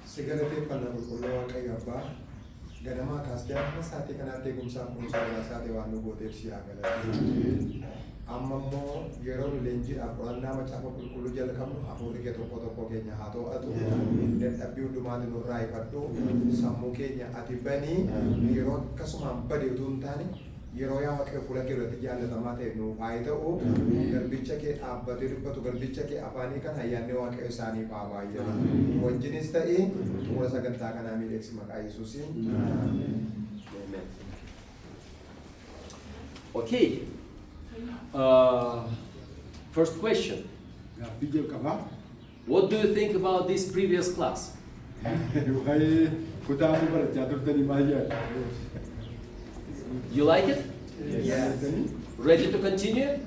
Segalate panna qulqulluu Waaqayyo Abbaa ganamaa kaastee amma sa'aatii kanaatti eegumsaaf kunuunsa sa'aatii waan nu gooteef si haa galatu. Amma immoo yeroo nu leenjiidhaaf qorannaa macaafa qulqulluu jalqabnu hafuurri kee tokko tokko keenya haa to'atu. Dadhabbii hundumaatti nurraa ifadhu. Sammuu keenya ati banii yeroo akkasumaan badee utuu hin taane yeroo yaa Waaqayyo fuula kee irratti jaallatamaa ta'e nuuf haa ta'u. Garbicha kee dhaabbatee dubbatu garbicha kee afaanii kan ayyaanni Waaqayyo isaaniif haa baay'atu. Wajjinis ta'ee xumura sagantaa kanaa miidhagsi maqaa Yesuusiin. Amen. Okay. First question. What do you think about this previous class? You like it? Yes. Ready to continue?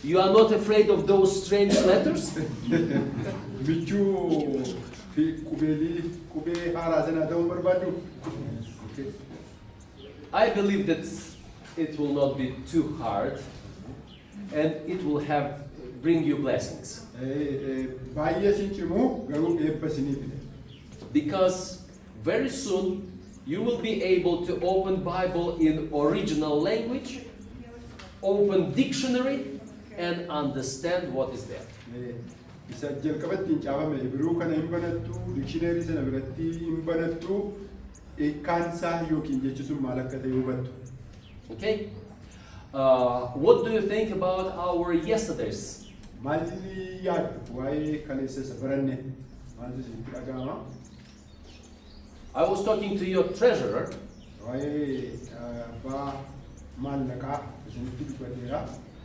You are not afraid of those strange letters? I believe that it will not be too hard and it will bring you blessings. Because very soon you will be able to open Bible in original language, open dictionary, and understand what is there. Okay? What do you think about our yesterdays? I was talking to your treasurer,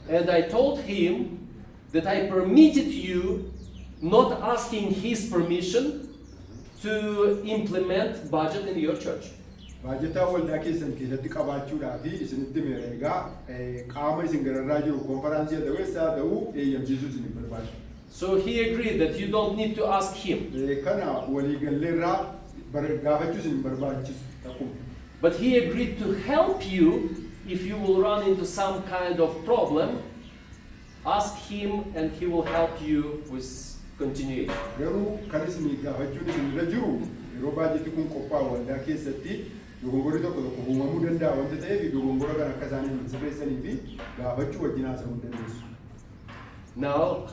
and I told him that I permitted you, not asking his permission, to implement budget in your church. So he agreed that you don't need to ask him. But he agreed to help you if you will run into some kind of problem. Ask him and he will help you with continuation. Now,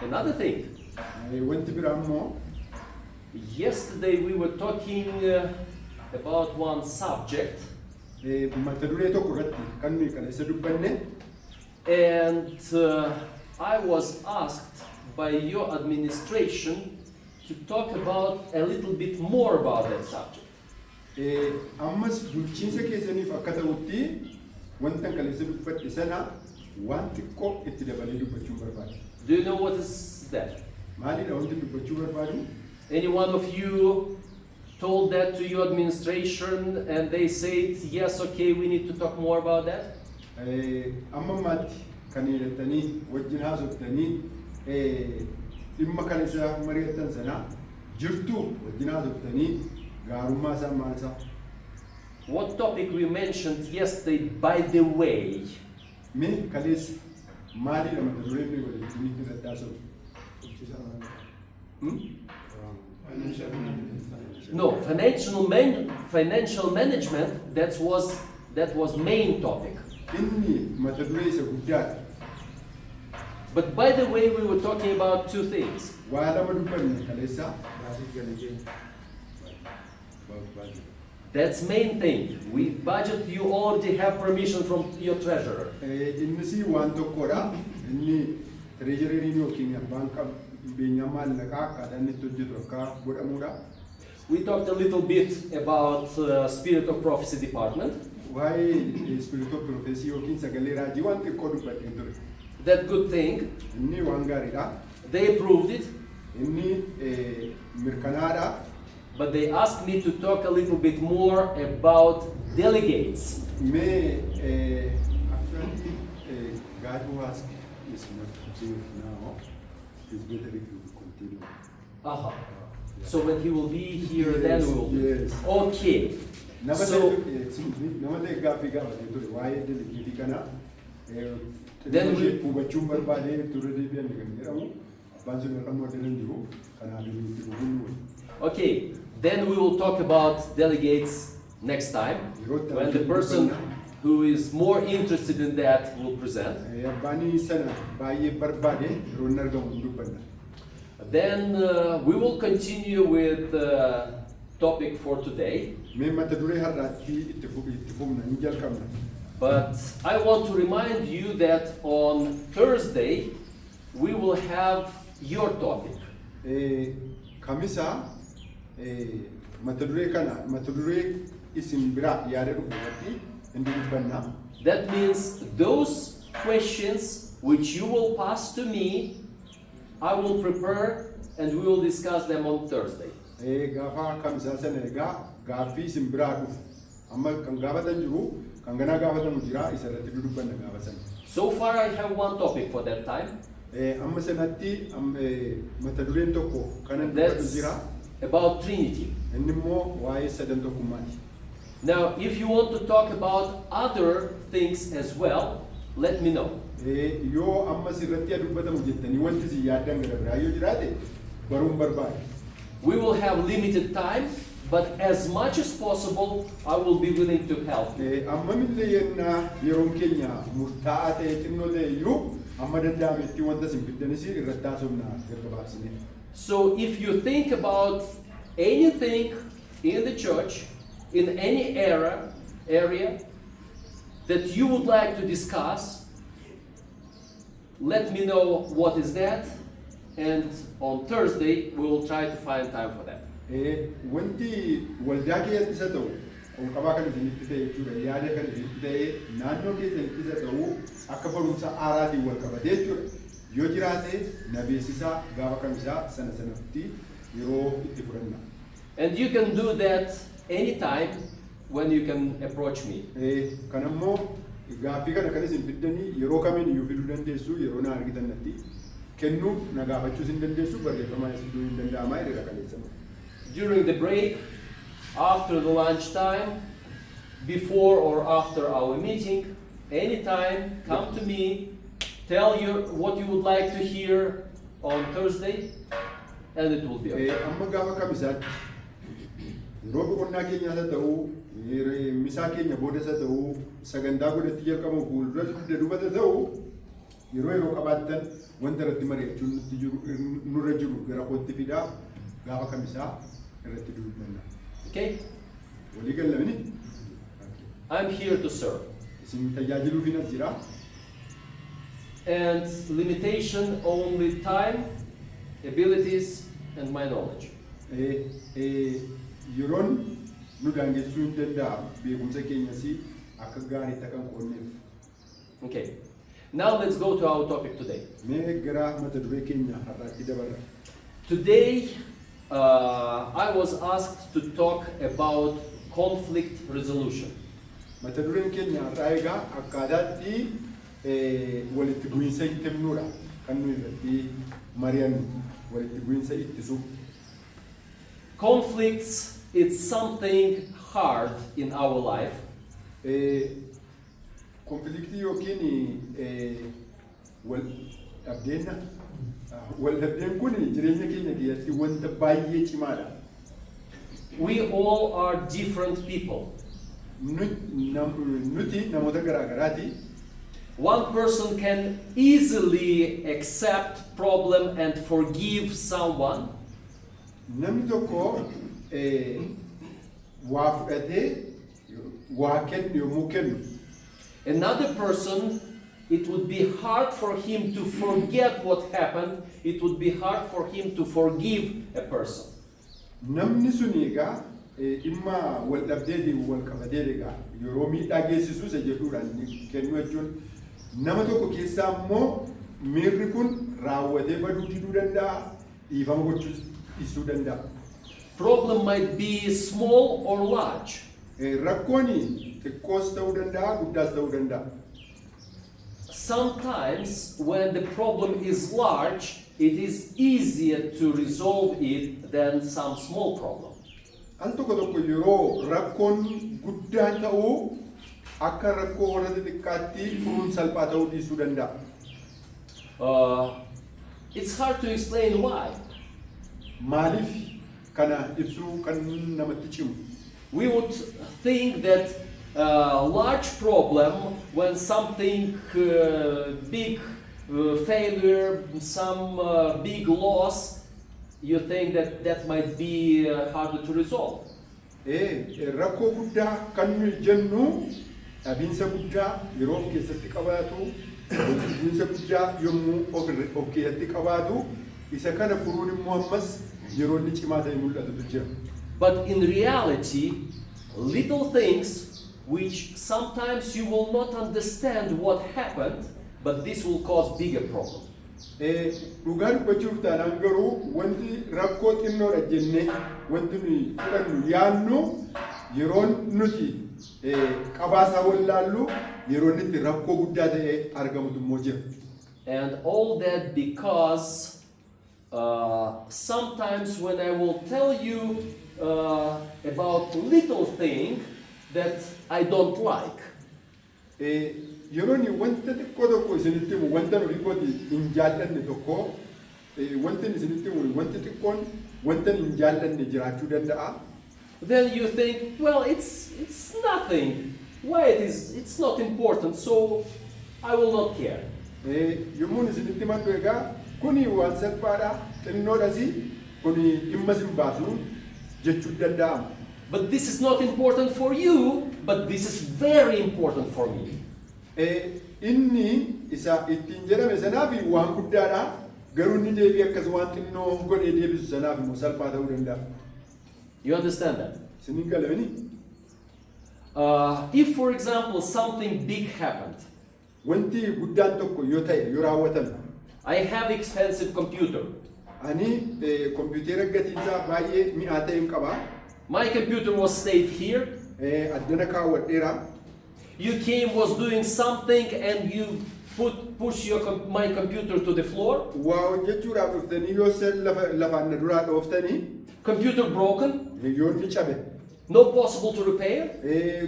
another thing. Yesterday we were talking about one subject, and I was asked by your administration to talk about a little bit more about that subject. Do you know what is that? Any one of you told that to your administration and they said, yes, okay, we need to talk more about that? What topic we mentioned yesterday, by the way? No, financial management, that was main topic. But by the way, we were talking about two things. That's main thing. We budget, you already have permission from your treasurer. We talked a little bit about Spirit of Prophecy department. That good thing. They approved it. But they asked me to talk a little bit more about delegates. God who asked is not to do it now. It's better if you continue. So when he will be here, then we will. Yes. Okay. Nama So- ta'e gaaffii gaafatee ture waa'ee delegeetii kana Then we- hubachuun barbaadee ture deebi'an kan jedhamu abbaan sun irra modelan jiru kanaaf itti dhufuun Okay, then we will talk about delegates next time when the person who is more interested in that will present. Abbaanii sana baay'ee barbaade yeroo inni argamu hin dubbanna. Then we will continue with the topic for today. Mee mata duree har'aatti itti fufna ni jalqabna. But I want to remind you that on Thursday we will have your topic. Kamisa mata duree isin biraa yaada dhufu irratti hin dubbanna. That means those questions which you will pass to me, I will prepare and we will discuss them on Thursday. Gaafa kamisaa sana egaa gaaffii isin biraa dhufu amma kan gaafatan jiru kan ganaa gaafatamu jira isa irratti dubbanna gaafa sana. So far I have one topic for that time. Amma sanatti mata dureen tokko kanan dubbatu That's jira about Trinity. inni immoo waa'ee sadan tokkummaati. Now, if you want to talk about other things as well, let me know. Yoo ammas irratti dubbatamu jettanii wanti isin yaaddan gara biraa yoo jiraate baruun barbaade. We will have limited time, but as much as possible, I will be willing to help you. Ammamillee yennaa yeroon keenya murtaa'aa ta'e xinnoo ta'e iyyuu amma danda'ametti wanta isin fiddanis irratti haasofna gaggabaabsine. So, if you think about anything in the church, in any area that you would like to discuss, let me know what is that, and on Thursday we will try to find time for that. Wanti waldaa keessatti isa ta'u qonqabaa kan isinitti ta'e jechuudha yaada kan isinitti ta'e naannoo keessanitti isa ta'u akka barumsa aaraatiin wal qabatee jechuudha yoo jiraate na beeksisaa gaafa kamisaa sanatti yeroo itti fudhanna. And you can do that anytime when you can approach me. Kan ammoo gaaffii kana kan isin fiddanii yeroo kamiin iyyuu fiduu dandeessu yeroo na argitan natti kennuu na gaafachuus hin dandeessu barreeffamaan isin fiduu hin danda'amaa hiriira kaleessamu. During the break, after the lunch time, before or after our meeting, anytime, come to me, tell you what you would like to hear on Thursday, and it will be okay. Amma gaafa kamisaatti yeroo boqonnaa keenyaas haa ta'uu misaa keenya boodas haa ta'uu sagantaa godhatti jalqabamu fuuldura dugda duubata ta'uu yeroo qabaattan wanta irratti mari'achuun nurra jiru gara kootti fidaa gaafa kamisaa irratti dubbanna. Okay? Walii gallamini? I'm here to serve. Isin tajaajiluufin as jira. And limitation only time, abilities, and my knowledge. Yeroon nu daangessuu hin danda'a beekumsa keenyas akka gaariitti akka hin qoonneef. Okay. Now let's go to our topic today. Mee gara mata duree keenya har'aatti dabarra. Today, I was asked to talk about conflict resolution. Mata dureen keenya har'aa egaa akkaataatti walitti bu'iinsa itti himnuudha kan nu irratti mari'annu walitti bu'iinsa ittisuu. Conflicts, it's something hard in our life. Konfliktii yookiin wal dhabdeenna wal dhabdeen kun jireenya keenya keessatti wanta baay'ee cimaadha. We all are different people. Nuti namoota garaa garaati. One person can easily accept problem and forgive someone. Namni tokko waa fudhatee waa kennu yommuu kennu. Another person, it would be hard for him to forget what happened. It would be hard for him to forgive a person. Namni sun egaa dhimma wal dhabdeetiin wal qabatee egaa yeroo miidhaa geessisu isa jedhuudhaan kennu jechuun nama tokko keessaa immoo miirri kun raawwatee baduu diduu danda'a dhiifama gochuus dhiisuu danda'a. Problem might be small or large. Rakkoon xiqqoos ta'uu danda'a guddaas ta'uu danda'a. Sometimes when the problem is large, it is easier to resolve it than some small problem. An tokko yeroo rakkoon guddaa ta'uu akka rakkoo warra xixiqqaatti furuun salphaa ta'uu dhiisuu danda'a. It's hard to explain why. Maaliif kana ibsuu kan namatti cimu? We would think that large problem when something big failure, some big loss, you think that that might be harder to resolve. Rakkoo guddaa kan nuyi jennu dhabiinsa guddaa yeroo of keessatti qabaatu, dhabiinsa guddaa yommuu of keessatti qabaatu, isa kana furuun immoo ammas yeroo inni cimaa ta'e mul'atutu jira. But in reality, little things which sometimes you will not understand what happened, but this will cause bigger problem. Dhugaa dubbachuuf taanaan garuu wanti rakkoo xinnoodha jennee wanti nuyi fudhannu yaannu yeroon nuti qabaasaa wallaallu yeroon itti rakkoo guddaa ta'e argamutu immoo jira. And all that because sometimes when I will tell you about little thing that I don't like, yeroo ni wanta xiqqoo tokko isinitti himu wanta nuti kooti hin jaallanne tokko wanta isinitti himu wanti xiqqoon wanta hin jaallanne jiraachuu danda'a. then you think, well, it's nothing. Why it's not important, so I will not care. Yommuu isinitti himadhu egaa kuni waan salphaadha xinnoodhasi kuni dhimma sin baasu jechuu danda'ama. But this is not important for you, but this is very important for me. Inni isa ittiin jedhame sanaaf waan guddaadha garuu inni deebii akkas waan xinnoo godhee deebisu sanaaf immoo salphaa ta'uu danda'a. You understand that? Isiniin galamani? If, for example, something big happened, Wanti guddaan tokko yoo ta'e yoo raawwatame I have expensive computer. ani kompiitera gatiinsaa baay'ee mi'aa ta'e qaba. My computer was stayed here. Addana kaawwadheera. You came, was doing something, and you push my computer to the floor. Waa hojjechuudhaaf dhuftanii yoo lafaan na duraa dhooftanii Computer broken, yoo inni cabe no possible to repair.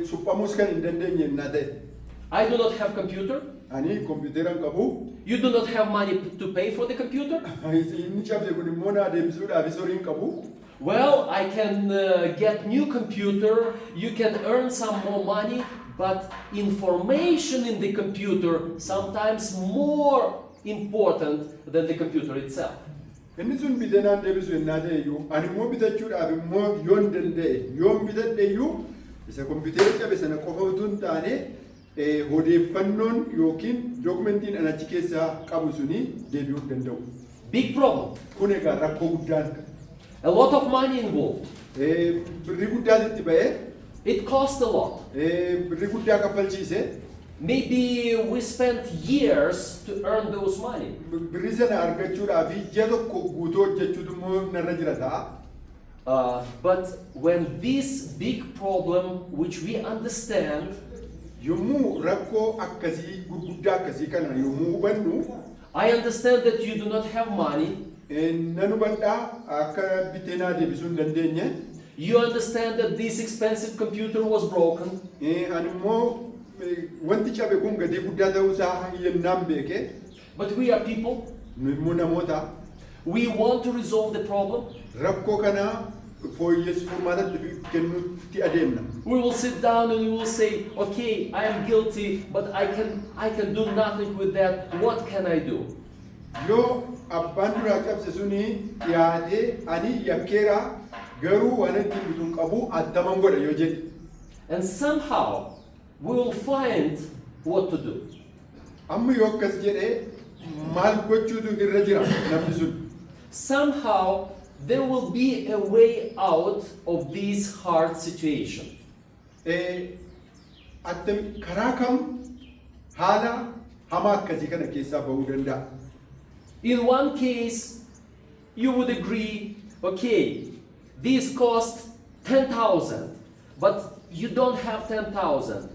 suphamuus kan hin dandeenye naa ta'e. I do not have computer. Ani kompiitera hin qabu. You do not have money to pay for the computer. Inni cabse kun immoo naa deebisuudhaaf horii hin qabu. Well, I can get new computer. You can earn some more money, but information in the computer sometimes more important than the computer itself. Inni sun bitanaan deebisu yennaa ta'e iyyuu ani immoo bitachuudhaaf immoo yoon danda'e yoon bitadhe iyyuu isa kompiitera cabe sana qofa utuu hin taane odeeffannoon yookiin dookumentiin an achi keessaa qabu suni deebi'uu hin danda'u. Big problem. Kun egaa rakkoo guddaan A lot of money involved. birri guddaatu itti ba'ee It cost a lot. birri guddaa kaffalchiise Maybe we spent years to earn those money. birri sana argachuudhaaf ji'a tokko guutuu hojjechuutu immoo narra jira ta'a. But when this big problem, which we understand, yommuu rakkoo akkasii gurguddaa akkasii kana yommuu hubannu I understand that you do not have money. nan hubadhaa akka bitee naa deebisuu hin dandeenye. You understand that this expensive computer was broken. Ani immoo wanti cabe kun gatii guddaa ta'uusaa yennaan beeke. But we are people. Nu immoo namoota We want to resolve the problem. rakkoo kana fooyyessu furmaatatti kennuutti adeemna. We will sit down and we will say, okay, I am guilty, but I can do nothing with that. What can I do? Yoo abbaan duraa cabse suni dhiyaatee ani yakkeera garuu waan ittiin bituun qabu attaman godha yoo jedhe. And somehow we will find what to do. Amma yoo akkas jedhee maal gochuutu irra jira namni sun. Somehow there will be a way out of this hard situation. Karaa kam haala hamaa akkasii kana keessaa bahuu danda'a. In one case, you would agree, okay, this cost 10,000, but you don't have 10,000.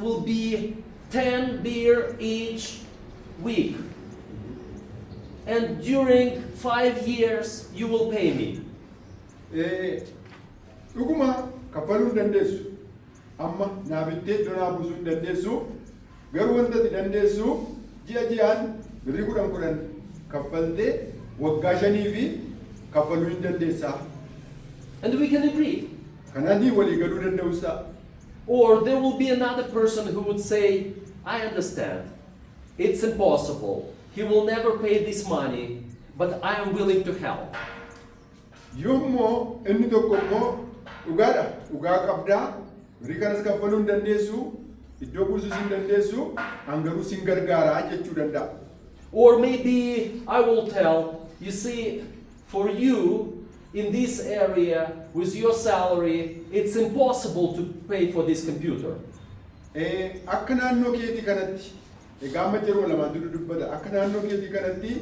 Will be 10 beer each week. And during 5 years, you will pay me. dhuguma kaffaluu hin dandeessu. Amma naa bittee iddoo naa buusuu hin dandeessu. Garuu wanta ati dandeessu ji'a ji'aan birrii 10 kaffaltee waggaa 5 fi kaffaluu hin dandeessaa. And we can agree. Kanaanii walii galuu danda'uusaa. Or there will be another person who would say, I understand. It's impossible. He will never pay this money, but I am willing to help. Yoommoo inni tokko immoo dhugaadha. Dhugaa qabdaa. Birrii kanas kaffaluu hin dandeessu. Iddoo buusuus hin dandeessu. Hangaruu sin gargaaraa jechuu danda'a. Or maybe I will tell, you see, for you, in this area, with your salary, it's impossible to pay for this computer. Akka naannoo keetii kanatti, gaama yeroo lamaan dubbata, akka naannoo keetii kanatti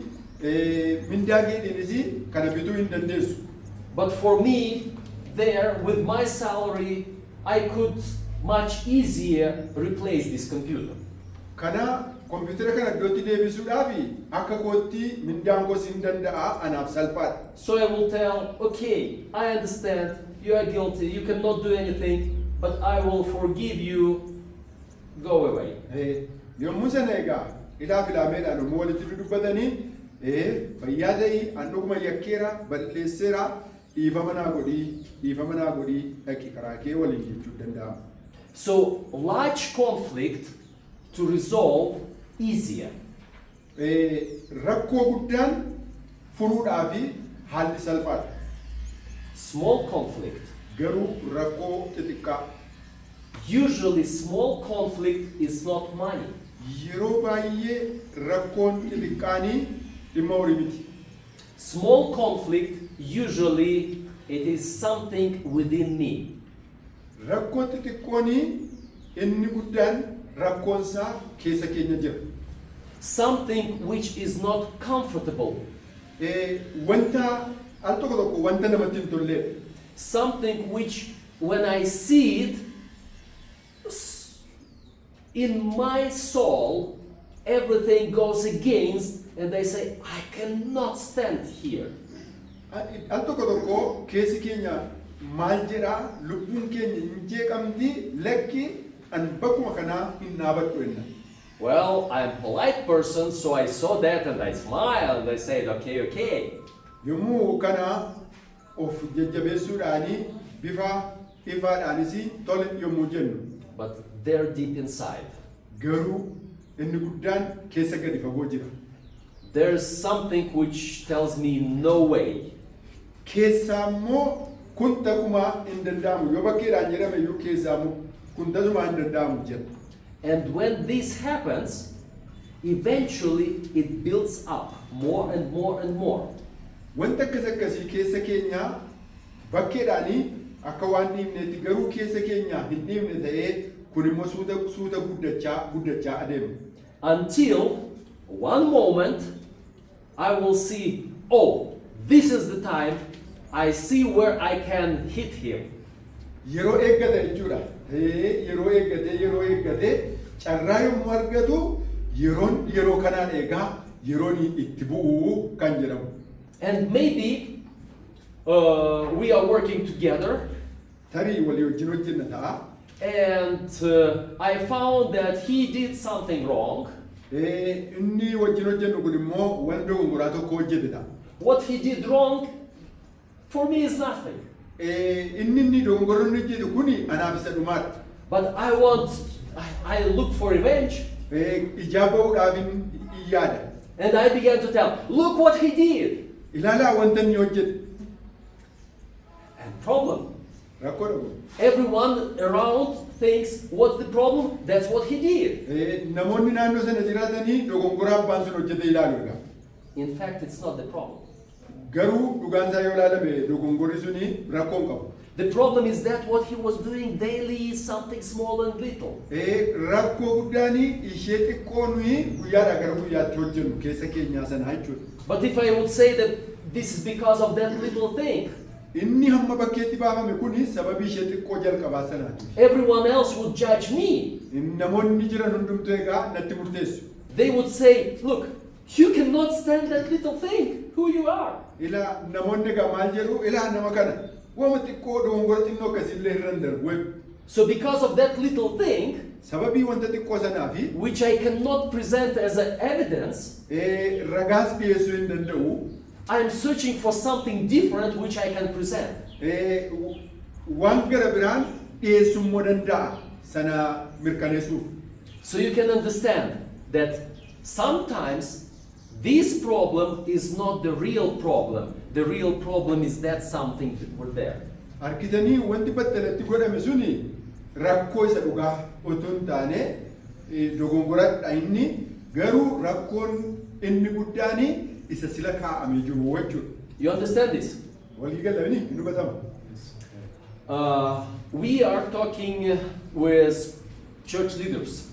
mindaa keetiinis kana bituu hin dandeessu. But for me, there, with my salary, I could much easier replace this computer. Kana kompiitara kana iddootti deebisuudhaaf akka kootti mindaan koos hin danda'a anaaf salphaadha. So I will tell, okay, I understand, you are guilty, you cannot do anything, but I will forgive you, go away. Yommuu sana egaa ilaaf ilaameedhaan immoo walitti dubbatanii fayyaa ta'ii handhuguma yakkeera balleesseera dhiifama naa godhii dhaqi karaa kee waliin jechuu danda'ama. So large conflict to resolve easier. Rakkoo guddaan furuudhaaf haalli salphaadha. Small conflict. Garuu rakkoo xixiqqaa. Usually small conflict is not money. Yeroo baay'ee rakkoon xixiqqaanii dhimma horii miti. Small conflict, usually it is something within me. Rakkoon xixiqqoonii inni guddaan rakkoonsaa keessa keenya jira. Something which is not comfortable. Wanta al tokko tokko wanta namatti hin tolleedha. Something which when I see it in my soul, everything goes against, and I say, I cannot stand here. Al tokko tokko keessi keenya maal jedhaa lubbuun keenya hin jeeqamti lakki an bakkuma kanaa hin dhaabadhu jenna. Well, I'm a polite person, so I saw that and I smiled and I said, okay, okay. Yommuu kana of jajjabeessuudhaanii bifa ifaadhaanis tole yommuu jennu. But they're deep inside. Garuu inni guddaan keessa gadi fagoo jira. There's something which tells me no way. Keessaa immoo kun takuma hin danda'amu yoo bakkeedhaan jedhame iyyuu keessaa immoo kun tasuma hin danda'amu jedha. And when this happens, eventually it builds up more and more and more. Wanta akkasii keessa keenya bakkeedhaanii akka waan dhiibneetti garuu keessa keenya hin dhiibne ta'ee kun immoo suuta guddachaa adeema. Until one moment I will see, oh, this is the time I see where I can hit him. Yeroo eeggate jechuudha. Yeroo eeggate carraa yommuu argatu yeroo kanaan eegaa yeroon itti bu'u kan jedhamu. And maybe we are working together. Tarii walii wajjin hojjenna ta'a. And I found that he did something wrong. Inni wajjin hojjennu kun immoo waan dogongoraa tokko hojjete ta'a. What he did wrong for me is nothing. Inni dogongorri hojjetu kuni anaaf isa dhumaadha. But I look for revenge. Ijaa ba'uudhaaf hin yaada. And I began to tell, look what he did. Ilaalaa wanta inni hojjete. And problem. Rakkoo dhabu. Everyone around thinks, what's the problem? That's what he did. Namoonni naannoo sana jiraatanii dogongoraa abbaan sun hojjete ilaaluudha. In fact, it's not the problem. Garuu dhugaan isaa yoo ilaalame dogongorri suni rakkoo hin qabu. The problem is that what he was doing daily is something small and little. Rakkoo guddaanii ishee xiqqoo nuyi guyyaadhaa gara guyyaatti hojjennu keessa keenyaa sana jechuudha. But if I would say that this is because of that little thing, inni hamma bakkeetti baafame kuni sababii ishee xiqqoo jalqabaa sanaati. everyone else would judge me. Namoonni jiran hundumtuu egaa natti murteessu. They would say, look, you cannot stand that little thing, who you are. Namoonni egaa maal jedhu nama kana Wama xiqqoo dogongora xinnoo akkasiillee irra hin darbu. So because of that little thing, Sababii wanta xiqqoo sanaafi which I cannot present as an evidence, ragaas dhiyeessuu hin danda'u. I'm searching for something different which I can present. Waan gara biraan dhiyeessuu danda'a sana mirkaneessuuf. So you can understand that sometimes this problem is not the real problem. The real problem is that something were there. Harkitanii wanti battalatti godhame suni rakkoo isa dhugaa otoo hin taane dogongoradha inni garuu rakkoon inni guddaani isa sila kaa'amee jiru jechuudha. You understand this? Walii galanii hin hubatama. We are talking with church leaders.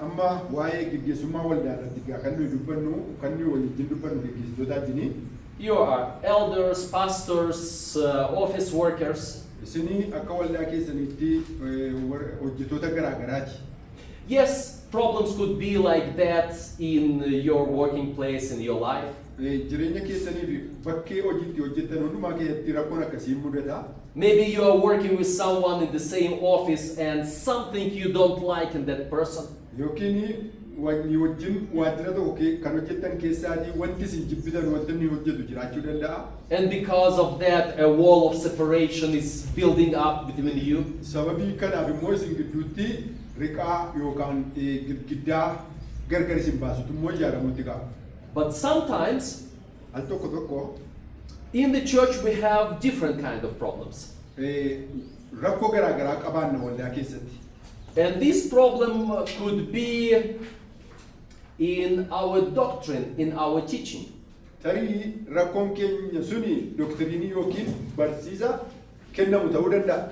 Amma waa'ee gaggeessummaa waldaa irratti kan nuyi dubbannu kan nuyi waliin dubbannu gaggeessitootaatini. You are elders, pastors, office workers. Isinii akka waldaa keessanitti hojjettoota garaa garaati. Yes, problems could be like that in your working place, in your life. Jireenya keessanii fi bakkee hojiitti hojjettan hundumaa keessatti rakkoon akkasii mudata. Maybe you are working with someone in the same office and something you don't like in that person. Yookiin wanni wajjin waajjira tokko kan hojjettan keessaatii wanti isin jibbitan wanti inni hojjetu jiraachuu danda'a. And because of that, a wall of separation is building up between you. Sababii kanaaf immoo isin gidduutti riqaa yookaan girgiddaa gargar isin baasutu immoo ijaaramutti qaba. But sometimes Al tokko tokko in the church we have different kind of problems. rakkoo garaa garaa qabaanna waldaa keessatti. And this problem could be in our doctrine, in our teaching. Tarii rakkoon keenya suni doktiriinii yookiin barsiisa kennamu ta'uu danda'a.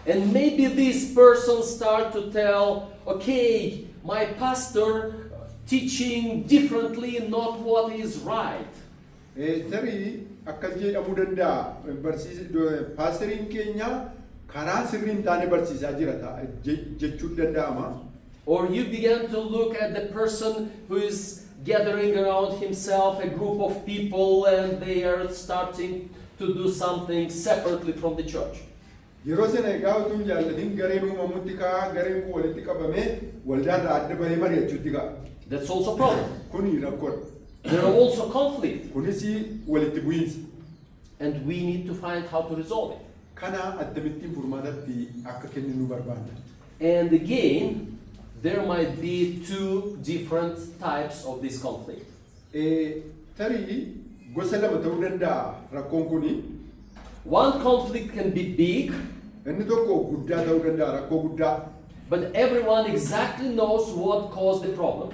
And maybe this person start to tell, okay, my pastor teaching differently, not what is right. Tarii akkas jedhamuu danda'a paastariin keenya karaa sirrii hin taane barsiisaa jira jechuu danda'ama. Or you began to look at the person who is gathering around himself a group of people and they are starting to do something separately from the church. Yeroo sana egaa utuu hin jaallatin gareen uumamutti ka'a gareen kun walitti qabamee waldaarraa adda bahee mari'achuutti ka'a. That's also a problem. Kuni rakkoodha. There are also conflict, Kunis walitti bu'iinsa. and we need to find how to resolve it. Kana akkamittiin furmaatatti akka kenninu barbaanna. And again, there might be two different types of this conflict. Tarii gosa lama ta'uu danda'a rakkoon kuni. One conflict can be big, Inni tokko guddaa ta'uu danda'a rakkoo guddaa. but everyone exactly knows what caused the problem.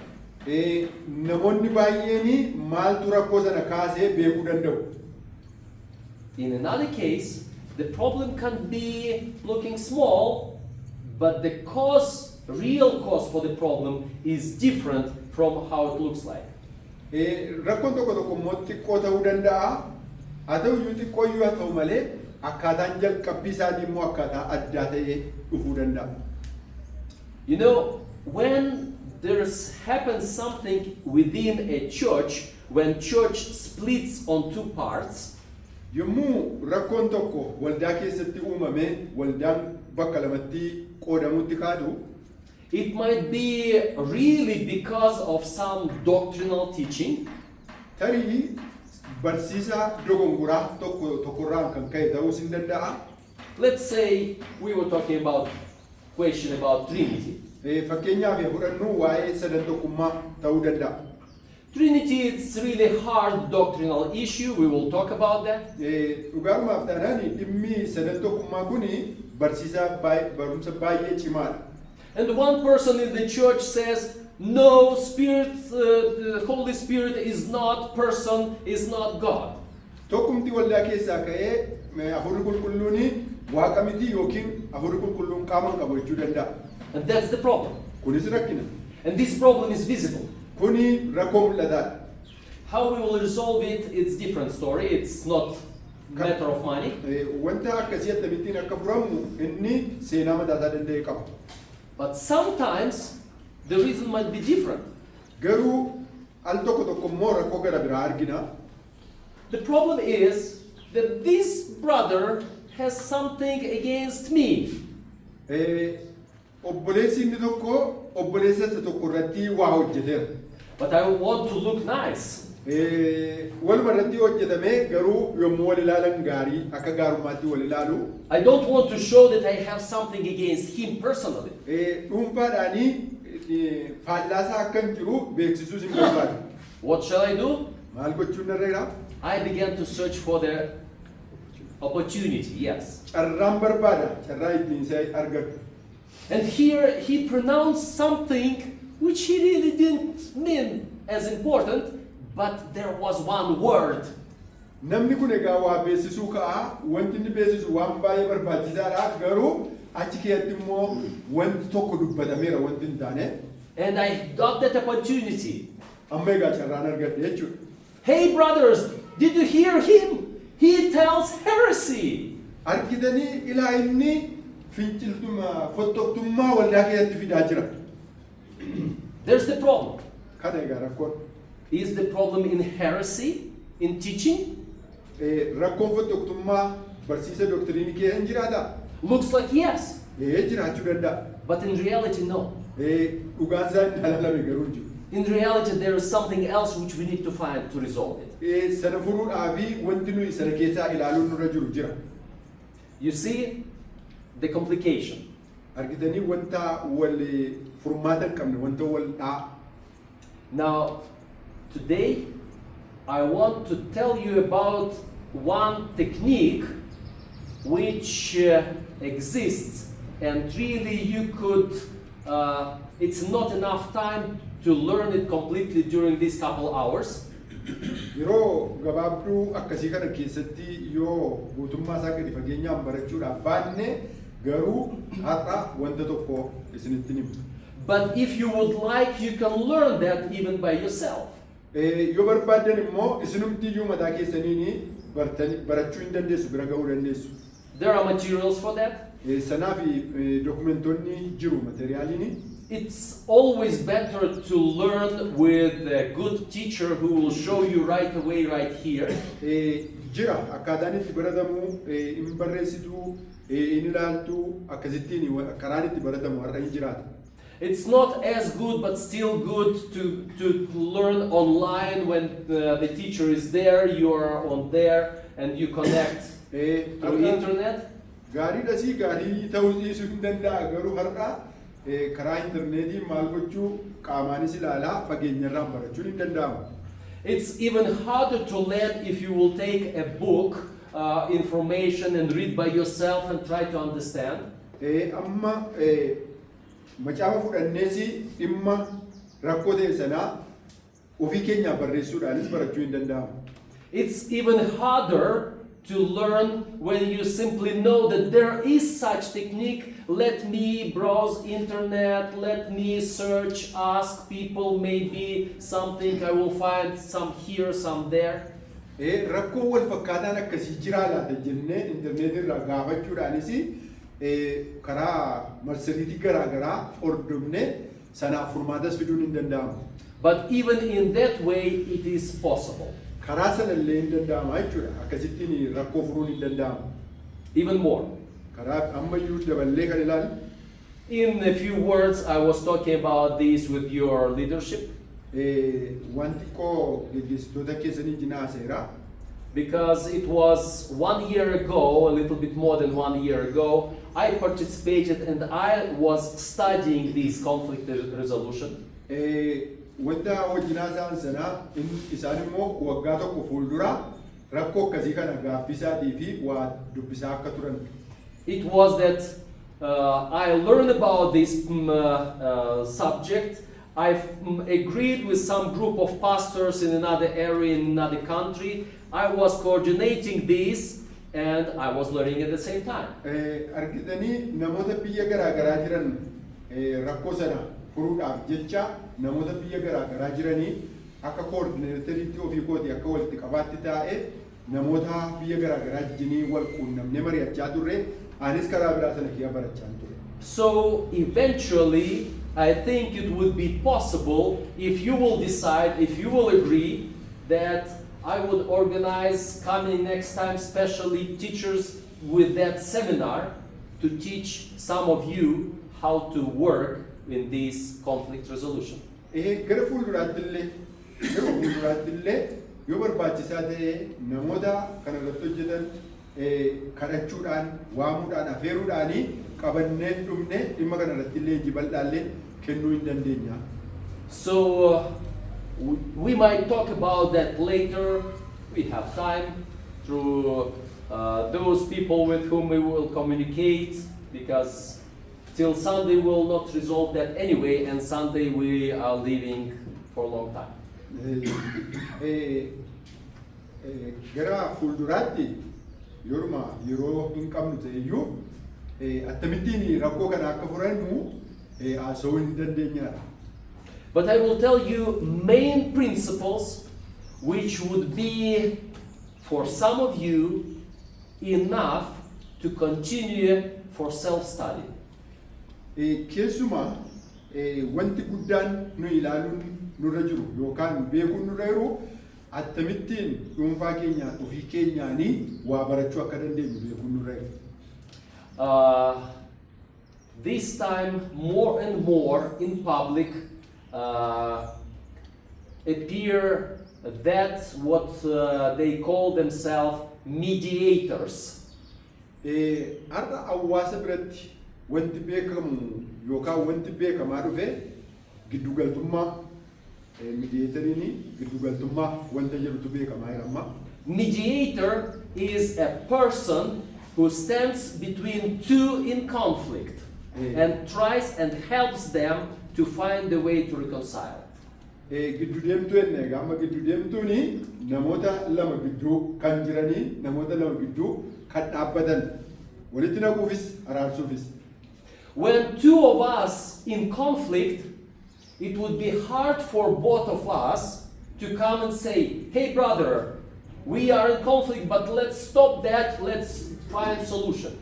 Namoonni baay'een maaltu rakkoo sana kaasee beekuu danda'u. In another case, the problem can be looking small, but the cause, real cause for the problem is different from how it looks like. Rakkoon tokko tokko immoo xiqqoo ta'uu danda'a. Haa ta'u iyyuu xiqqoo iyyuu haa ta'u malee akkaataan jalqabbii isaatii immoo akkaataa addaa ta'ee dhufuu danda'a. You know, when there's happens something within a church, when church splits on two parts, Yommuu rakkoon tokko waldaa keessatti uumame waldaan bakka lamatti qoodamutti kaatu it might be really because of some doctrinal teaching, tarii barsiisa dogongoraa tokkorraan kan ka'e ta'uus hin danda'a. let's say we were talking about question about Trinity. Fakkeenyaaf fudhannu waa'ee sadan tokkummaa ta'uu danda'a. Trinity, it's really hard doctrinal issue. We will talk about that. Dhugaarumaaf taanaan dhimmi sadan tokkummaa kuni barumsa baay'ee cimaadha. And one person in the church says, no, Spirit, the Holy Spirit is not person, is not God. Tokkumti waldaa keessaa ka'ee Hafuurri Qulqulluun Waaqa miti yookiin Hafuurri Qulqulluun qaama hin qabu jechuu danda'a. And that's the problem. Kunis rakkina. And this problem is visible. Kuni rakkoo mul'ataadha. How we will resolve it, it's different story. It's not matter of money. Wanta akkasii akkamittiin akka furamu inni seenaa mataasaa danda'e qaba. But sometimes the reason might be different. Garuu al tokko tokko immoo rakkoo gara biraa argina. The problem is that this brother has something against me. Obboleessi inni tokko obboleessa isa tokko irratti waa hojjeteera. But I want to look nice. Waluma irratti hojjetamee garuu yommuu wal ilaalan gaarii akka gaarummaatti wal ilaalu. I don't want to show that I have something against him personally. Dhuunfaadhaanii faallaasaa akka hin jiru beeksisuus hin barbaadu. What shall I do? Maal gochuun irra I began to search for the opportunity, yes. carraan barbaada carraa ittiin isa argatu. And here he pronounced something which he really didn't mean as important, but there was one word. Namni kun egaa waa beeksisuu ka'a wanti inni beeksisu waan baay'ee barbaachisaadha garuu achi keessatti immoo wanti tokko dubbatameera wanti hin taane. And I got that opportunity. Amma egaa carraan argadhe jechuudha. Hey brothers, did you hear him? He tells heresy. Argitanii ilaa inni finciltummaa fottoktummaa waldaa keessatti fidaa jira. There's the problem. Kana egaa rakkoon. Is the problem in heresy, in teaching? Rakkoon fottoktummaa barsiisa doktiriinii keessa hin jiraata. Looks like yes, Jiraachuu danda'a. but in reality no. Dhugaan isaa hin ilaalame garuu hin jiru. In reality there is something else which we need to find to resolve it. Sana furuudhaa fi wanti nuyi sana keessaa ilaaluun nurra jiru jira. You see the complication. Argitanii wanta wal furmaata hin qabne wanta wal dhaa. Now, today I want to tell you about one technique which exists, and really you could, it's not enough time to learn it completely during these couple hours. Yeroo gabaabduu akkasii kana keessatti yoo guutummaa isaa gadi fageenyaan barachuudhaaf baanne garuu har'a wanta tokko isinitti himu. But if you would like, you can learn that even by yourself. Yoo barbaaddan immoo isinumti iyyuu mataa keessaniin barachuu hin dandeessu bira ga'uu dandeessu. There are materials for that. Sanaaf dokumentoonni jiru materiyaaliin. It's always better to learn with a good teacher who will show you right away, right here. Jira akkaataan itti baratamu hin barreessitu hin ilaaltu akkasittiin karaan itti baratamu har'a hin jiraata. It's not as good, but still good to learn online when the teacher is there, you are on there, and you connect through internet. Gaariidha si gaarii ta'uu dhiisuu hin danda'a garuu har'a karaa interneetiin maal gochuu qaamaanis ilaalaa fageenyarraan barachuun hin danda'amu. It's even harder to learn if you will take a book, information, and read by yourself and try to understand. Amma macaafa fudhanneesi dhimma rakkoo ta'e sanaa ofii keenyaa barreessuudhaanis barachuu hin danda'amu. It's even harder to learn when you simply know that there is such technique. Let me browse internet, let me search, ask people, maybe something I will find, some here, some there. Rakkoo wal fakkaataan akkasii jiraa laata jennee interneetirraa gaafachuudhaanis karaa marsariitii garaa garaa hordofne sanaaf furmaatas fiduun hin danda'amu. But even in that way it is possible. Karaa sanallee hin danda'ama jechuudha. Akkasittiin rakkoo furuun hin danda'amu. Even more. Karaa ammayyuu daballee kan ilaalu. In a few words, I was talking about this with your leadership. Wanti koo geggeessitoota keessanii jinaa seera. Because it was 1 year ago, a little bit more than 1 year ago, I participated and I was studying this conflict resolution. Wanta wajjinaa isaan sana isaan immoo waggaa tokko fuuldura rakkoo akkasii kana gaaffisaatii fi waa dubbisaa akka turan. It was that I learned about this subject. I agreed with some group of pastors in another area, in another country. I was coordinating this and I was learning at the same time. Argitanii namoota biyya garaa garaa jiran rakkoo sana furuudhaaf jecha namoota biyya garaa garaa jiranii akka koordineeteriitti ofii kooti akka walitti qabaatti taa'e namoota biyya garaa garaa wajjinii wal quunnamnee mari'achaa turre anis karaa biraa sana kiyya barachaa ture. So eventually I think it would be possible if you will decide, if you will agree that I would organize coming next time, especially teachers with that seminar to teach some of you how to work in this conflict resolution. Gara fuulduraattillee yoo barbaachisaa ta'e namoota kana irratti hojjetan kadhachuudhaan, waamuudhaan, afeeruudhaanii qabannee dhumne dhimma kana irratti illee jibal'aallee kennuu hin dandeenya. So we might talk about that later. We have time through those people with whom we will communicate, because till Sunday we will not resolve that anyway, and Sunday we are leaving for a long time. Gara fuulduraatti yeroo hin qabnu ta'eyyuu akkamittiin rakkoo kana akka furannu haasa'uu hin dandeenyaadha. But I will tell you main principles which would be for some of you enough to continue for self-study. Keessumaa wanti guddaan nu ilaaluun nurra jiru yookaan beekuun nurra jiru akkamittiin dhuunfaa keenya ofii keenyaanii waa barachuu akka dandeenyu beekuun nurra jiru. This time more and more in public appear that what they call themselves mediators. Har'a hawaasa biratti wanti beekamu yookaan wanti beekamaa dhufe giddugaltummaa mediatoriin giddugaltummaa wanta jedhutu beekamaa jira. Mediator is a person who stands between two in conflict and tries and helps them to find the way to reconcile. Giddu deemtuu enne gama giddu deemtuuni namoota lama gidduu kan jiranii namoota lama gidduu kan dhaabbatan walitti naquufis araarsuufis. When two of us in conflict, it would be hard for both of us to come and say, "Hey brother, we are in conflict, but let's stop that, let's find solution."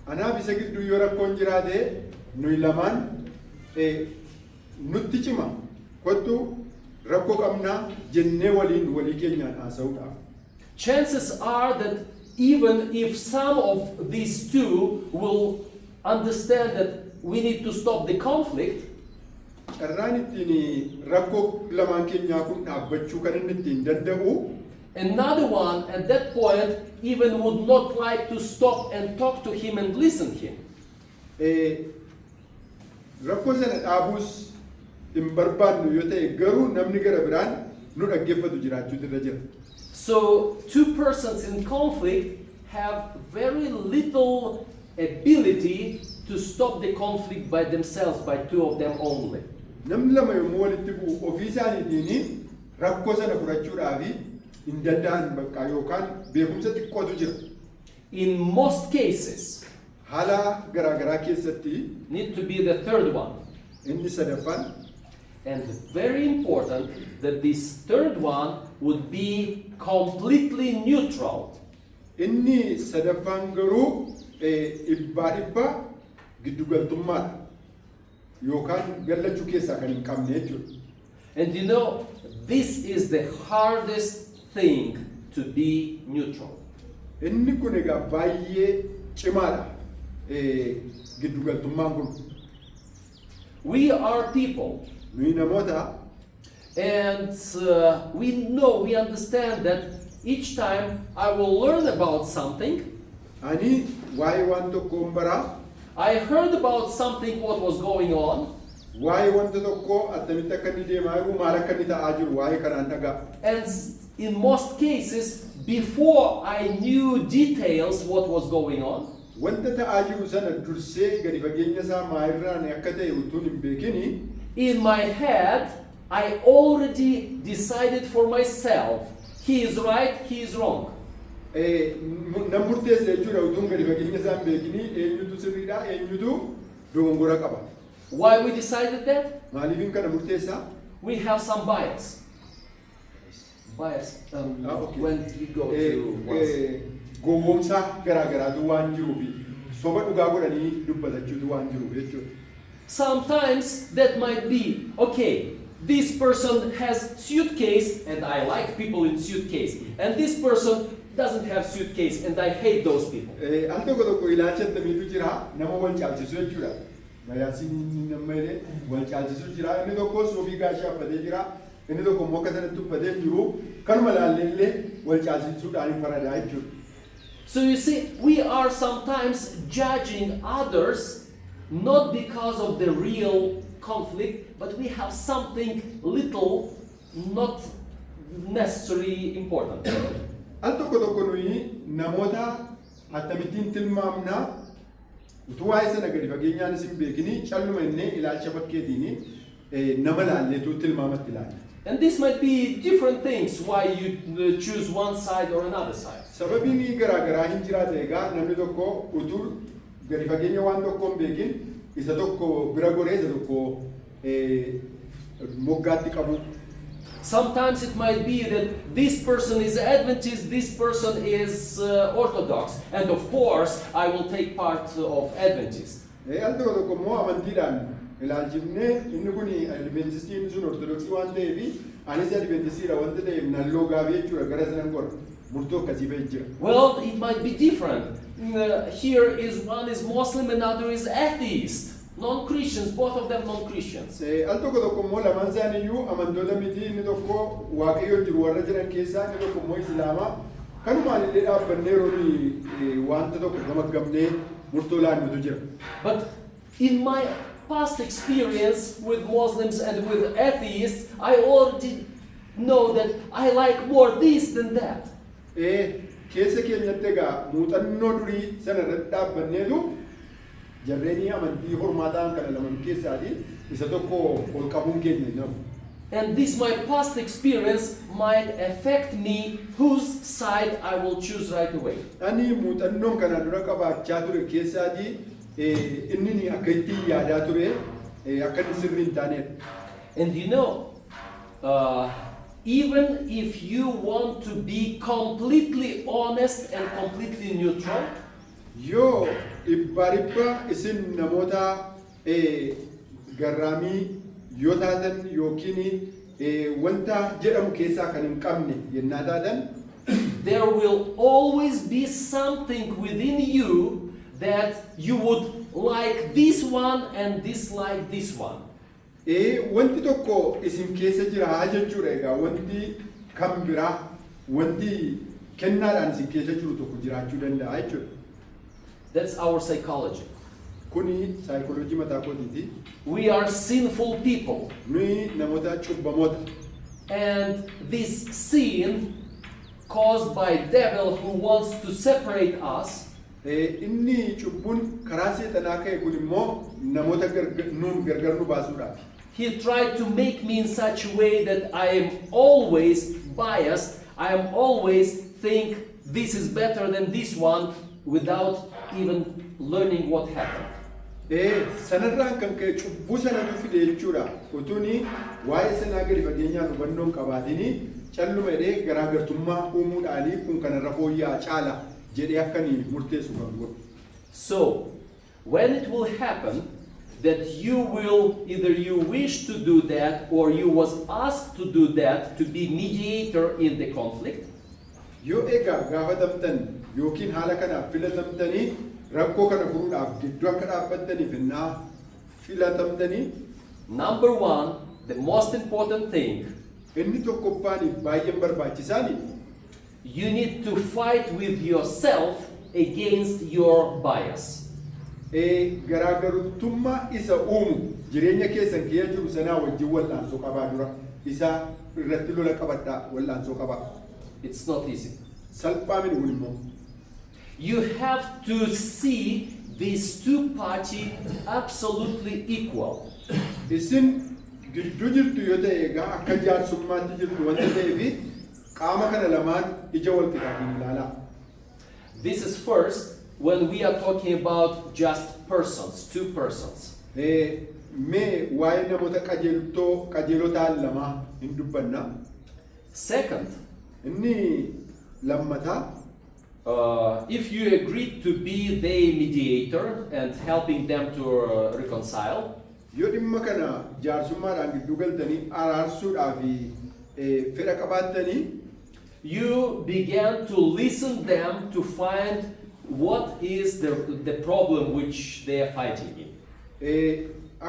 Anaaf isa gidduu yoo rakkoon jiraate nuyi lamaan nutti cima kottu rakkoo qabnaa jennee waliin walii keenyaan haasa'uudhaaf. Chances are that even if some of these two will understand that we need to stop the conflict, carraan ittiin rakkoo lamaan keenyaa kun dhaabbachuu kan inni ittiin danda'u, another one at that point even would not like to stop and talk to him and listen him. Rakkoo sana dhaabuus hin barbaannu yoo ta'e garuu namni gara biraan nu dhaggeeffatu jiraachuutu irra jira. So two persons in conflict have very little ability to stop the conflict by themselves, by two of them only. Namni lama yommuu walitti bu'u ofii isaaniitiin rakkoo sana furachuudhaaf hin danda'an bakka yookaan beekumsa xiqqootu jira. In most cases, Haala garaagaraa keessatti need to be the third one. inni sadaffaan And very important that this third one would be completely neutral. inni sadaffaan garuu dhibbaa dhibbaa giddugaltummaadha yookaan gallachuu keessaa kan hin qabne jechuudha. And you know, this is the hardest thing to be neutral. Inni kun egaa baay'ee cimaadha giddugaltummaan kun. We are people, Nuyi namoota and we understand that each time I will learn about something, ani waa'ee waan tokkoon baraa I heard about something what was going on, waa'ee wanta tokkoo attamitti akka inni deemaa jiru maal akka inni ta'aa jiru waa'ee kanaan dhagaa. and in most cases, before I knew details what was going on, Wanta ta'aa jiru sana dursee gadi fageenya isaa maalirraan akka ta'e utuun hin beekini in my head, I already decided for myself, he is right, he is wrong. nan murteessa jechuudha utuun gadi fageenya isaa hin beekini eenyutu sirriidha eenyutu dogongora qaba. Why we decided that? Maaliifin kana murteessaa? We have some bias. Bias when we go to what's- Gowwoomsaa garaagaraatu waan jiruufi soba dhugaa godhanii dubbatachuutu waan jiruuf jechuudha. Sometimes that might be, okay, this person has suitcase and I like people in suitcase, and this person doesn't have suitcase and I hate those people. Al tokko tokko ilaalcha akkamiitu jira nama wal caalchisu jechuudha. Bayaasiin nama illee wal caalchisu jira. Inni tokko suufii gaashii uffatee jira. Inni tokko immoo akka sanatti uffatee jiru. Kanuma ilaallee wal caalchisuudhaan hin faradaa jechuudha. So you see, we are sometimes judging others not because of the real conflict, but we have something little not necessarily important. Al tokko tokko nuyi namoota akkamittiin tilmaamna utuu waa'ee sana gadi fageenyaan isin beekini calluma innee ilaalcha bakkeetiini nama laalleetu tilmaamatti ilaalla. And this might be different things why you choose one side or another side. Sababiin garaagaraa hin jiraata egaa namni tokko utuu gadi fageenya waan tokko hin beekin isa tokko bira goree isa tokko moggaatti qabu. Sometimes it might be that this person is Adventist, this person is Orthodox, and of course I will take part of Adventist. Al tokko tokko immoo amantiidhaan ilaalchifnee inni kun Adventistii inni sun Ortodoksii waan ta'eef anis Adventistiidha wanta ta'eef nalloo gaafii jechuudha gara sanan gora murtoo akkasii fa'ii jira. Well, it might be different. Here is one is Muslim and other is atheist. Non-Christians, both of them non-Christians. Al tokko tokko immoo lamaan isaaniiyyuu amantoota miti inni tokko waaqayyoon jiru warra jiran keessaa inni tokko immoo Islaamaa kanumaan illee dhaabbannee rooni wanta tokko gamaggamnee murtoo laannutu jira. But in my past experience with Muslims and with atheists, I already know that I like more this than that. Keessa keenyatti egaa muuxannoo durii sana irratti dhaabbanneetu jarreenii amantii hormaataan kana laman keessaati isa tokko ol qabuun keenya namu. And this my past experience might affect me whose side I will choose right away. Ani muuxannoon kana dura qabaachaa ture keessaati inni ni akka itti yaadaa ture akka inni sirrii hin taanedha. And you know, even if you want to be completely honest and completely neutral, Yoo dhibba isin namoota garraamii yoo taatan yookiin wanta jedhamu keessaa kan hin qabne yennaa taatan there will always be something within you that you would like this one and dislike this one. Wanti tokko isin keessa jira jechuudha egaa wanti kan biraa wanti kennaadhaan isin keessa jiru tokko jiraachuu danda'a jechuudha. That's our psychology. Kuni psychology mataa kootiiti. We are sinful people. Nuyi namoota cubbamoota. And this sin caused by devil who wants to separate us Inni cubbuun karaa seexanaa ka'e kun immoo namoota nuun gargar nu baasuudhaaf. he tried to make me in such a way that I am always biased. I am always think this is better than this one without even learning what happened. Sanarraan kan ka'e cubbuu sanatu fide jechuudha. Utuuni waa'ee sanaa gadi fageenyaan hubannoo hin qabaatini calluma jedhee garaagartummaa uumuudhaanii kun kanarra fooyya'aa caala jedhee akkanii murteessu kan godhu. So, when it will happen that you will either you wish to do that or you was asked to do that to be mediator in the conflict, Yoo egaa gaafatamtan yookiin haala kanaaf filatamtanii rakkoo kana furuudhaaf gidduu akka dhaabbattaniif innaa filatamtanii number one, the most important thing, inni tokkoffaanii baay'een barbaachisaanii you need to fight with yourself against your bias. garaagartummaa isa uumu jireenya keessan keessa jiru sanaa wajjin wal'aansoo qabaa dura isa irratti lola qabadhaa wal'aansoo qabaa. It's not easy. Salphaa miti kun immoo. You have to see these two parties absolutely equal. Isin gidduu jirtu yoo ta'e egaa akka jaarsummaatti jirtu wanta ta'eef qaama kana lamaan ija wal qixaatiin ilaalaa. This is first when we are talking about just persons, two persons. Mee waa'ee namoota qajeelotaan lamaa hin dubbanna. Second, Inni lammataa if you agree to be the mediator and helping them to reconcile, Yoo dhimma kana jaarsummaadhaan gidduu galtanii araarsuudhaa fi fedha qabaattanii you began to listen them to find what is the problem which they are fighting in.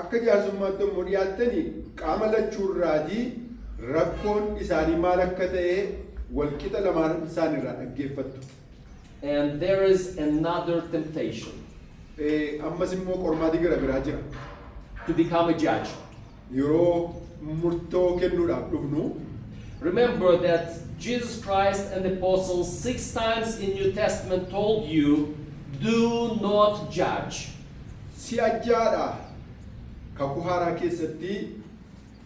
akka jaarsummaatti immoo dhiyaattanii qaama lachuurraatii rakkoon isaanii maal akka ta'e walqixa lamaan isaanirraa dhaggeeffattu. And there is another temptation Ammas immoo qormaatii gara biraa jira. to become a judge. Yeroo murtoo kennuudhaaf dhufnu Remember that Jesus Christ and the apostles 6 times in New Testament told you, do not judge. si'ajaadha kakuu haaraa keessatti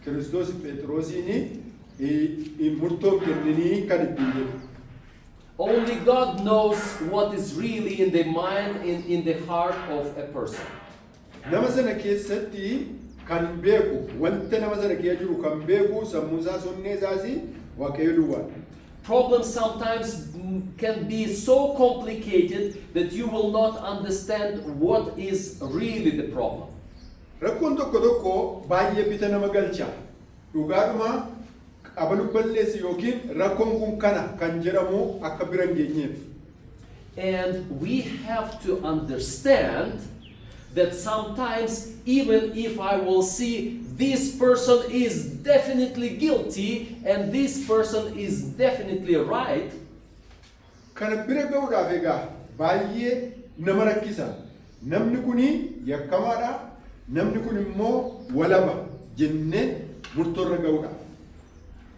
Kiristoos Phexrosiin murtoo kenninii kan ittiin jedhu. Only God knows what is really in the mind, in the heart of a person. Nama sana keessatti kan beeku wanta nama sana keessa jiru kan beeku sammuu isaa sonnee isaas Waaqayyo duwwaadha. Problems sometimes can be so complicated that you will not understand what is really the problem. Rakkoon tokko tokko baay'ee bita nama galcha. Dhugaadhuma abaluu balleessi yookiin rakkoon kun kana kan jedhamu akka bira hin geenyeef. And we have to understand that sometimes even if I will see this person is definitely guilty and this person is definitely right, Kana bira ga'uudhaaf egaa baay'ee nama rakkisa. Namni kuni yakkamaadha, namni kun immoo walaba jennee murtoorra ga'uudhaaf.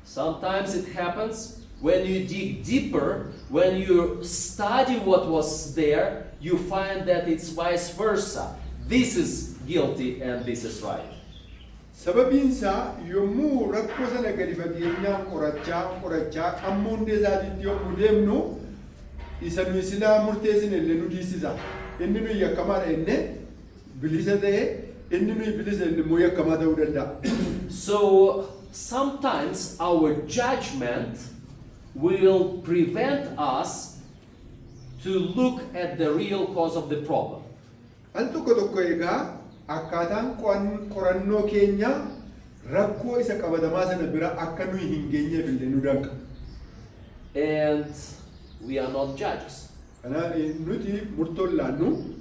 sometimes it happens when you dig deeper, when you study what was there, you find that it's vice versa. This is guilty and this is right. Sababiin isaa yommuu rakkoo sana gadi fageenyaan qorachaa amma hundee isaatiitti yommuu deemnu isa nuyi silaa murteessine illee nu dhiisisa. Inni nuyi yakkamaadha jennee bilisa ta'e inni nuyi bilisa immoo yakkamaa ta'uu danda'a. So sometimes our judgment will prevent us to look at the real cause of the problem. Al tokko tokko egaa akkaataan qorannoo keenya rakkoo isa qabatamaa sana bira akka nuyi hin geenyeef illee nu danqa. And we are not judges. Kana nuti murtoon laannu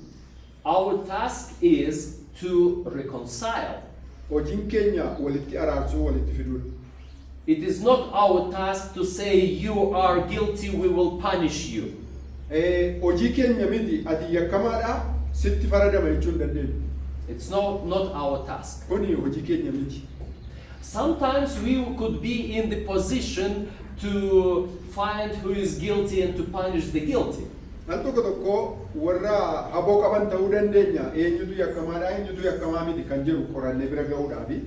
Our task is to reconcile. hojiin keenya walitti araarsuu walitti fiduudha. It is not our task to say you are guilty, we will punish you. Hojii keenya miti ati yakkamaadha sitti faradama jechuu hin dandeenyu. It's not our task. Kuni hojii keenya miti. Sometimes we could be in the position to find who is guilty and to punish the guilty. Al tokko tokko warra haboo qaban ta'uu dandeenya. Eenyutu yakkamaadha eenyutu yakkamaa miti kan jedhu qorannee bira ga'uudhaafi.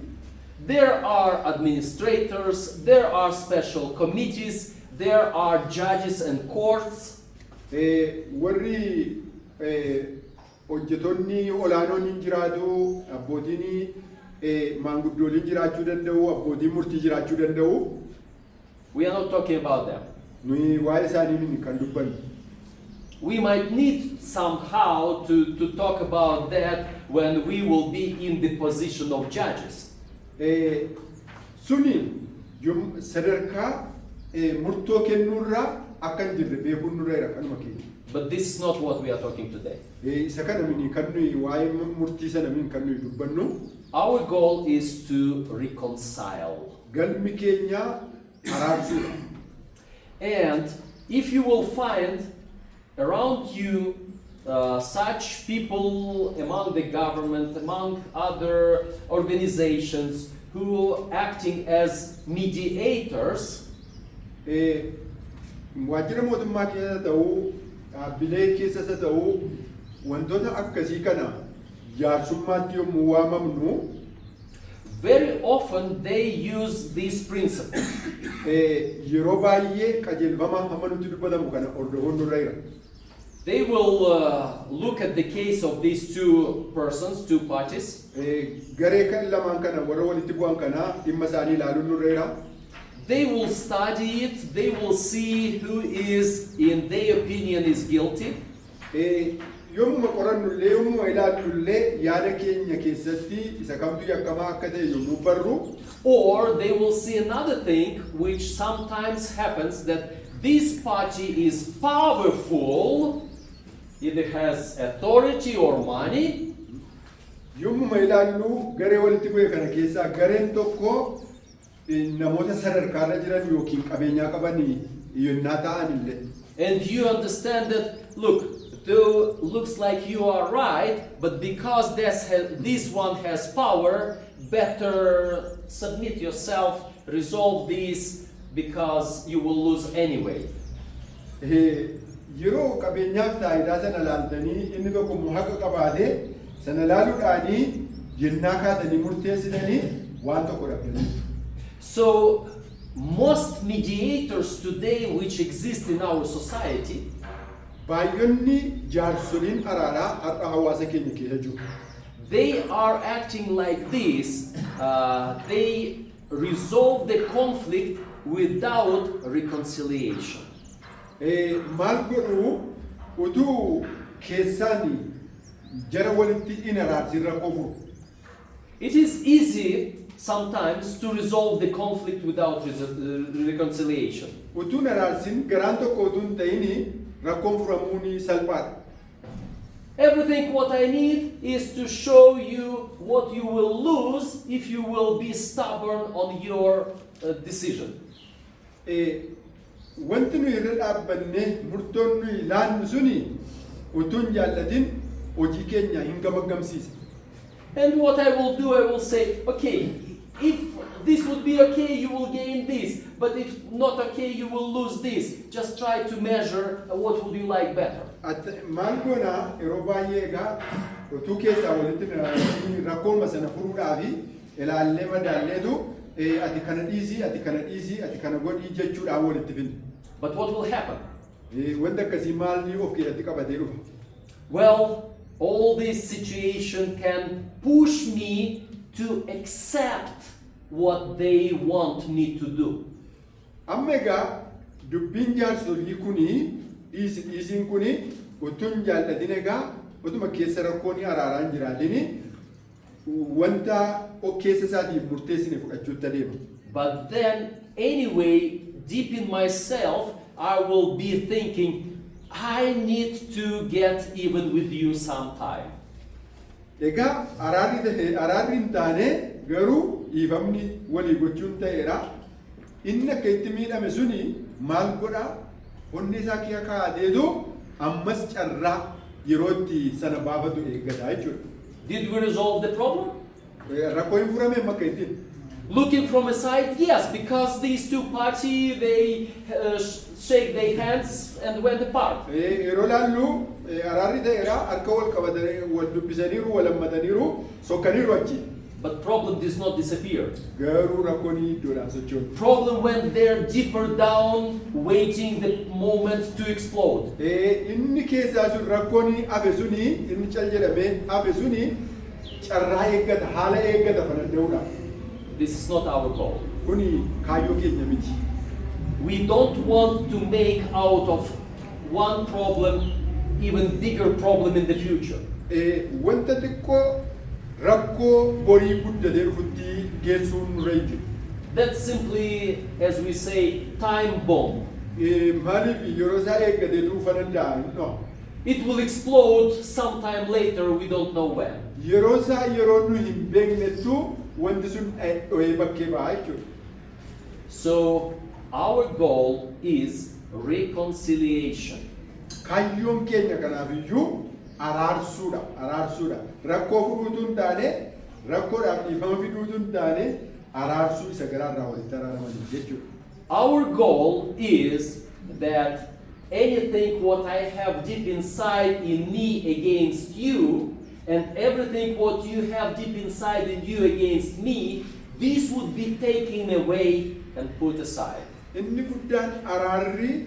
There are administrators, there are special committees, there are judges and courts. Warri hojjettoonni olaanoon hin jiraatu, abbootiin maanguddooliin jiraachuu danda'u, abbootiin murtii jiraachuu danda'u. We are not talking about them. Nuyi waa'ee isaanii kan dubbannu. We might need somehow to talk about that when we will be in the position of judges. Suni sadarkaa murtoo kennuurraa akka hin jirre beekuun nurra jira kanuma keenya. But this is not what we are talking today. Isa kana mini kan nuyi waa'ee murtii sana min kan nuyi dubbannu. Our goal is to reconcile. Galmi keenya araarsuudha. And if you will find around you such people among the government, among other organizations who are acting as mediators, Waajjira mootummaa keessa ta'uu, dhaabbilee keessas ta'uu, wantoota akkasii kana jaarsummaatti yommuu waamamnu, very often they use these principles. yeroo baay'ee qajeelfama hamma nutti dubbatamu kana hordofuun nurra jira. They will look at the case of these two persons, two parties. Garee kan lamaan kana warra walitti bu'an kana dhimma isaanii ilaaluun nurra jira. They will study it, they will see who is, in their opinion, is guilty. yommuma qorannullee yommuma ilaallullee yaada keenya keessatti isa kamtu yakkamaa akka ta'e yommuu barru Or they will see another thing which sometimes happens, that this party is powerful, either has authority or money, yommuma ilaallu garee walitti bu'e kana keessaa gareen tokko namoota sadarkaarra jiran yookiin qabeenyaa qabanii yonnaa ta'an illee. and you understand that, look, though looks like you are right, but because this one has power, better submit yourself, resolve this, because you will lose anyway. Yeroo qabeenyaaf taayidaa sana laaltanii inni tokko immoo haqa qabaate sana laaluudhaanii yennaa kaatanii murteessitanii waan tokko dhabdanii. So most mediators today which exist in our society, Baay'inni jaarsoliin araaraa har'a hawaasa keenya keessa jiru. they are acting like this. They resolve the conflict without reconciliation. Maal godhu utuu keessaan jara walitti hin araarsin rakkoo furu. It is easy sometimes to resolve the conflict without reconciliation. Utuu hin araarsin garaan tokko utuu hin ta'ini rakkoon furamuun salphaadha. Everything what I need is to show you what you will lose if you will be stubborn on your decision. Wanti nuyi irra dhaabbanne murtoon nuyi laannu suni utuu hin jaallatin hojii keenya hin gamaggamsiisa. And what I will do, I will say, okay, if this would be okay, you will gain this. But if not okay, you will lose this. Just try to measure what would you like better. Maal goona yeroo baay'ee egaa utuu keessaa walitti rakkoon sana furuudhaafi ilaallee madaalleetu ati kana dhiisii, ati kana dhiisii, ati kana godhii jechuudhaan walitti finne. But what will happen? Wanti akkasii maalni of keessatti qabatee dhufa? Well, all this situation can push me to accept what they want me to do. Amma egaa dubbiin jaarsolii kuni dhiisiin kuni utuu hin jaallatin egaa utuma keessa rakkoon araaraan jiraatini wanta keessa isaatiin murteessine fudhachuutti adeema. But then, anyway, deep in myself, I will be thinking, I need to get even with you sometime. Egaa araarri hin taane garuu dhiifamni walii gochuun ta'eera. Inni akka itti miidhame suni maal godha? Onni isaa kiyya kaateetu ammas carraa yeroo itti sana baafatu eeggataa jechuudha. Did we resolve the problem? Rakkoo hin furame makka ittiin. Looking from a side, yes, because these two parties, they shake their hands and went apart. Yeroo laallu araarri ta'eera harka wal qabatanii wal dubbisaniiru wal hammataniiru sokkaniiru achi. But problem does not disappear. Garuu rakkoon iddoodhaan socho'u. Problem went there deeper down, waiting the moment to explode. Inni keessaa sun rakkoon hafe suni inni cal jedhamee hafe suni carraa eeggata haala eeggata fananna'uudhaaf. This is not our goal. Kuni kaayyoo keenya miti. We don't want to make out of one problem even bigger problem in the future. Wanta xiqqoo rakkoo borii guddatee dhufutti geessuun nurra hin jiru. That's simply, as we say, time bomb. Maaliif yeroo isaa eeggatee dhufa danda'a? It will explode sometime later, we don't know when. Yeroo isaa yeroo nu hin beeknettu wanti sun dho'ee bakkee ba'a jechuudha. So our goal is reconciliation. Kaayyoon keenya kanaafiyyuu araarsuudha. Rakkoo furuutu hin taane, rakkoodhaaf dhiifama fiduutu hin taane, araarsuu isa garaarraa walitti araaramanii jechuudha. Our goal is that anything what I have deep inside in me against you, and everything what you have deep inside in you against me, this would be taken away and put aside. Inni guddaan araarri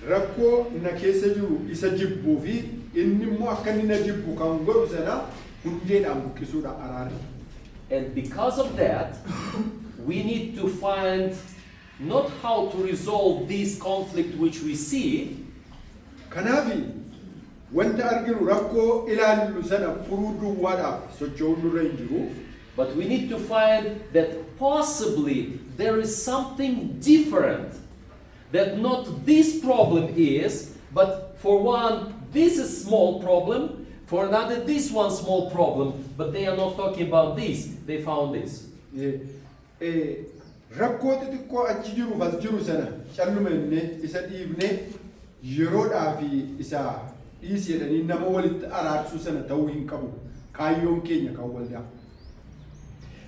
rakkoo na keessa jiru isa jibbuu fi inni immoo akka inni na jibbu kan godhu sana hundeedhaan buqqisuudha araarri. And because of that, we need to find not how to resolve this conflict which we see, Kanaafi wanta arginu rakkoo ilaallu sana furuu duwwaadhaaf socho'uun nurra hin jiru. But we need to find that possibly there is something different. That not this problem is, but for one, this is small problem, for another, this one small problem, but they are not talking about this. They found this. Rakkoo xixiqqoo achi jiruuf as jiru sana calluma innee isa dhiibnee yeroodhaa fi isa dhiisi jedhanii nama walitti araarsuu sana ta'uu hin qabu. Kaayyoon keenya kan waldaa.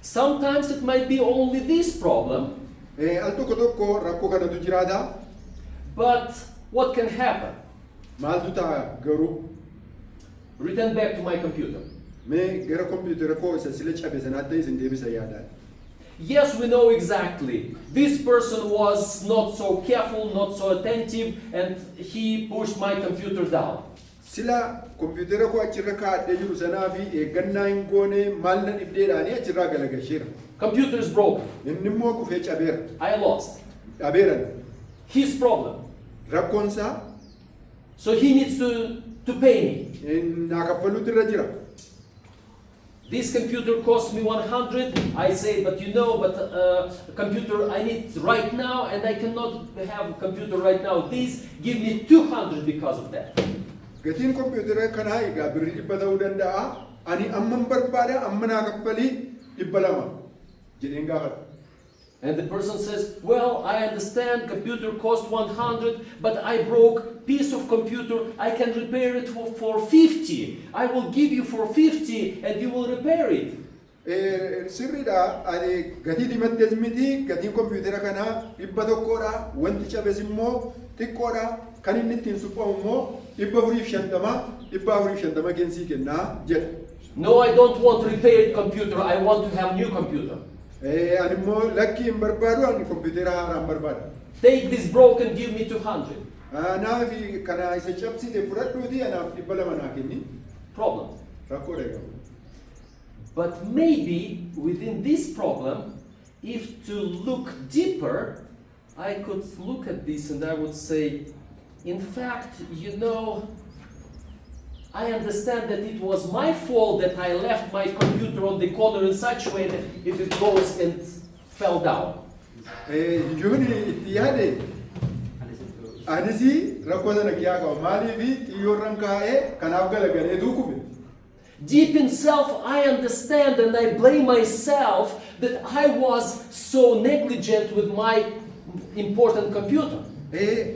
Sometimes it might be only this problem, Al tokko tokko rakkoo kanatu jiraata. but what can happen? Maaltu ta'a garuu Return back to my computer. mee gara kompiitara koo isa sila cabe sanaatti isin deebisa yaadaan. Yes, we know exactly. This person was not so careful, not so attentive, and he pushed my computer down. Sila kompiitara koo achirra kaa'adhee jiru sanaa fi eeggannaa hin goone maal na dhibdeedhaanii achirraa galagasheera. Computer is broken. Inni immoo kufee cabeera. I lost. Dhabeeran. His problem. Rakkoonsaa So he needs to pay me. naa kaffaluutu irra jira. This computer cost me 100. I say, but computer I need right now, and I cannot have a computer right now. This give me 200 because of that. Gatiin kompiitara kanaa egaa birrii 100 ta'uu danda'a. Ani amman barbaada amma naa kaffalii 200 jedheen gaafadha. And the person says, well, I understand computer cost 100, but I broke piece of computer. I can repair it for 50. I will give you for 50 and you will repair it. Sirriidha. Ani gatii diimattees miti gatiin kompiitara kanaa 100dha. Wanti cabes immoo xiqqoodha. Kan inni ittiin suphamu immoo 450 keensii kennaa jedha. No, I don't want repaired computer. I want to have new computer. Ani immoo lakkii hin barbaadu ani kompiitara haaraan barbaada. Take this broken, give me 200. Anaaf kana isa cabsite fudhadhuuti anaaf 200 naa kenni. Problem. Rakkoodha egaa. But maybe within this problem, if to look deeper, I could look at this and I would say, in fact, I understand that it was my fault that I left my computer on the corner in such a way that if it goes and fell down. Ijoon itti yaade anisi rakkoo sana kiyaa qaba maaliif xiyyoorran kaa'ee kanaaf galagaleetu kufe. Deep in self, I understand and I blame myself that I was so negligent with my important computer.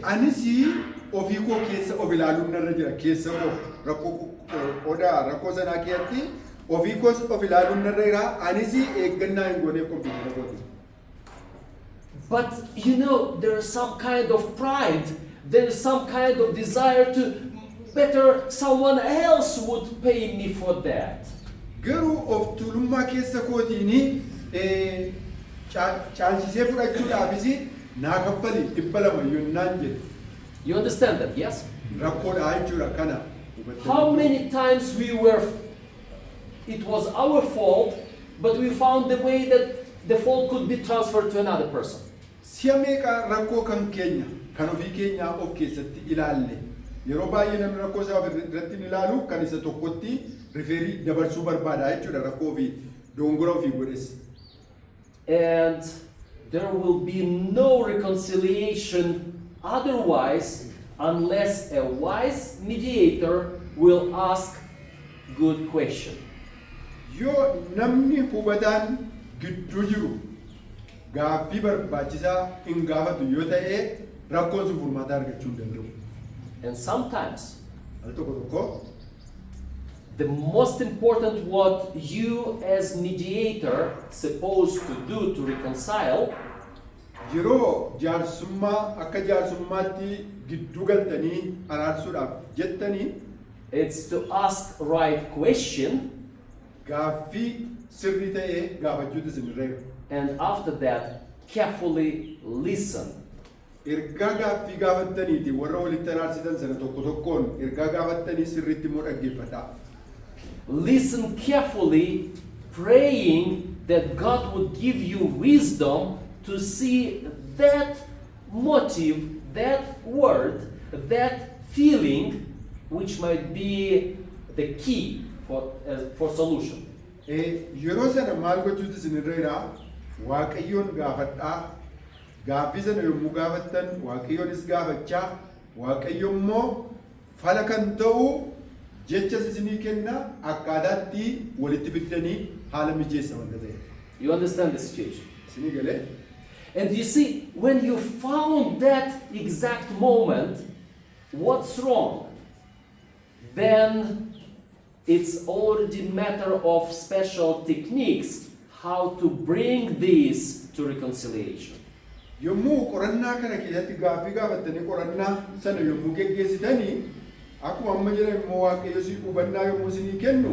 Anisi ofii koo keessa of ilaaluun narra jira keessa koo rakkoo sanaa keessatti ofii koos of ilaaluun narra jira anisi eeggannaa hin gooneef kompiitara kooti. But there is some kind of pride, there is some kind of desire to better someone else would pay me for that. Garuu of tuulummaa keessa kootiini caalchisee fudhachuudhaafis naa kaffali 200 yonnaan jedhe. You understand that, yes? Rakkoodha jechuudha kana. How many times it was our fault, but we found the way that the fault could be transferred to another person. Si'a meeqa rakkoo kan keenya kan ofii keenyaa of keessatti ilaalle yeroo baay'ee namni rakkoo isaa irratti ilaalu kan isa tokkotti rifeerii dabarsuu barbaada jechuudha rakkoo ofii dongora ofii godhes. And there will be no reconciliation otherwise unless a wise mediator will ask good question. Yoo namni hubataan gidduu jiru gaaffii barbaachisaa hin gaafatu yoo ta'e rakkoon sun furmaata argachuu hin danda'u. And sometimes Al tokko tokko the most important what you as mediator supposed to do to reconcile yeroo jaarsummaa akka jaarsummaatti gidduu galtanii araarsuudhaaf jettanii it's to ask right question, gaaffii sirrii ta'ee gaafachuutu isinirra jira. and after that carefully listen. Ergaa gaaffii gaafattaniiti warra walitti araarsitan sana tokko tokkoon ergaa gaafattanii sirriitti immoo dhaggeeffataa. Listen carefully, praying that God would give you wisdom to see that motive, that word, that feeling which might be the key for solution. Yeroo sana maal gochuutu isinirra jira? Waaqayyoon gaafadhaa. Gaaffii sana yommuu gaafattan Waaqayyoonis gaafachaa, Waaqayyo immoo fala kan ta'u jecha isinii kenna akkaataatti walitti fiddanii haala mijeessa wanta ta'e. You understand the situation? Isinii galee? And you see, when you found that exact moment, what's wrong? Then it's already matter of special techniques how to bring this to reconciliation. Yommuu qorannaa kana keessatti gaaffii gaafattanii qorannaa sana yommuu geggeessitanii akkuma amma jedhan immoo Waaqayyo si hubannaa yommuu isinii kennu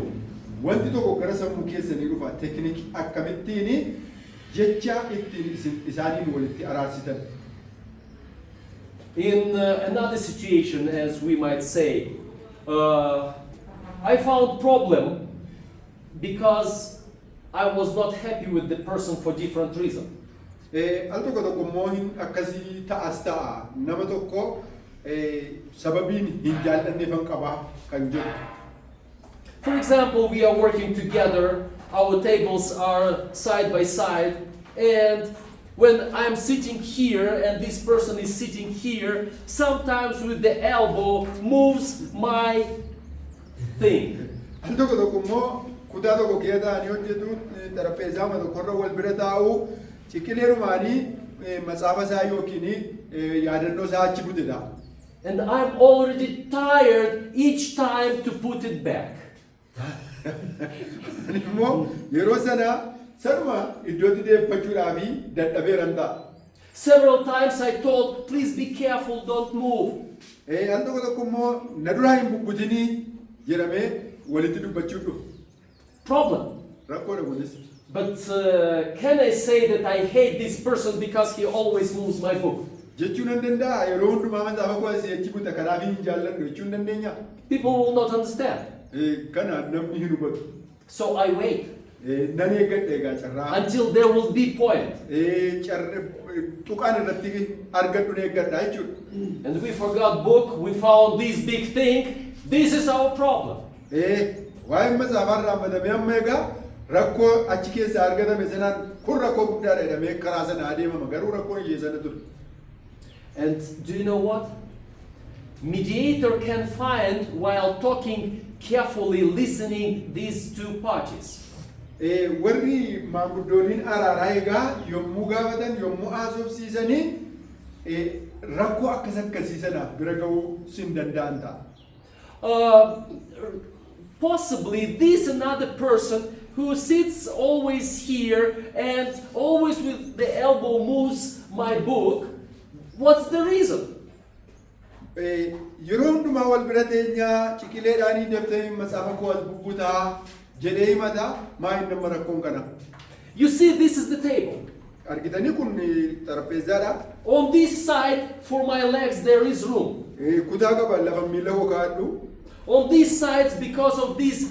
wanti tokko gara sammuu keessanii dhufa tekniikii akkamittiin jecha ittiin isaaniin walitti araarsitan. In another situation, as we might say, I found problem because I was not happy with the person for different reasons. Al tokko tokko immoo akkasii ta'as ta'a nama tokko sababiin hin jaallanneefan qabaa kan jedhu. For example, we are working together, our tables are side by side, and when I'm sitting here and this person is sitting here, sometimes with the elbow moves my thing. Al tokko tokko immoo kutaa tokko keessa ta'anii hojjetu xarapheezaa tokkorra wal bira taa'u ciqileerumaanii matsaafa isaa yookiin yaadannoo isaa achi butedha. And I'm already tired each time to put it back. Immoo yeroo sana sanuma iddootti deeffachuudhaafi dadhabeeran ta'a. Several times I told, please be careful, don't move. Al tokko tokko immoo na duraa hin bubbutinii jedhamee walitti dubbachuu dhufu. Problem. Rakkoodha kunis. But can I say that I hate this person because he always moves my book? Jechuun hin danda'a yeroo hundumaa matsaafa koo asii achi buta kanaaf hin jaalladhu jechuun dandeenya. People will not understand. Kana namni hin hubatu. So I wait Nan eeggadha egaa carraa. until there will be point. Tuqaan irratti argadhu eeggadha jechuudha. And we forgot book, we found this big thing. This is our problem. Waa'ee matsaafaa irraa madamee amma egaa rakkoo achi keessa argatame sanaan kun rakkoo guddaadha jedhamee karaa sana adeemama garuu rakkoon ishee sana ture. And do you know what? Mediator can find while talking carefully listening these two parties. Warri maanguddooliin araaraa egaa yommuu gaafatan yommuu haasofsiisanii rakkoo akkas akkasiisanaaf bira ga'uu sin danda'an ta'a. Possibly this another person who sits always here and always with the elbow moves my book. What's the reason? Yeroo hundumaa wal bira teenyaa ciqileedhaanii dabtanii matsaafa koo as bubbutaa jedhee himata maa hin nama rakkoon kana. You see, this is the table. Argitanii kun xarapheezaadha. On this side, for my legs, there is room. Kutaa qaba lafa miila koo kaa'adhu. On these sides, because of this,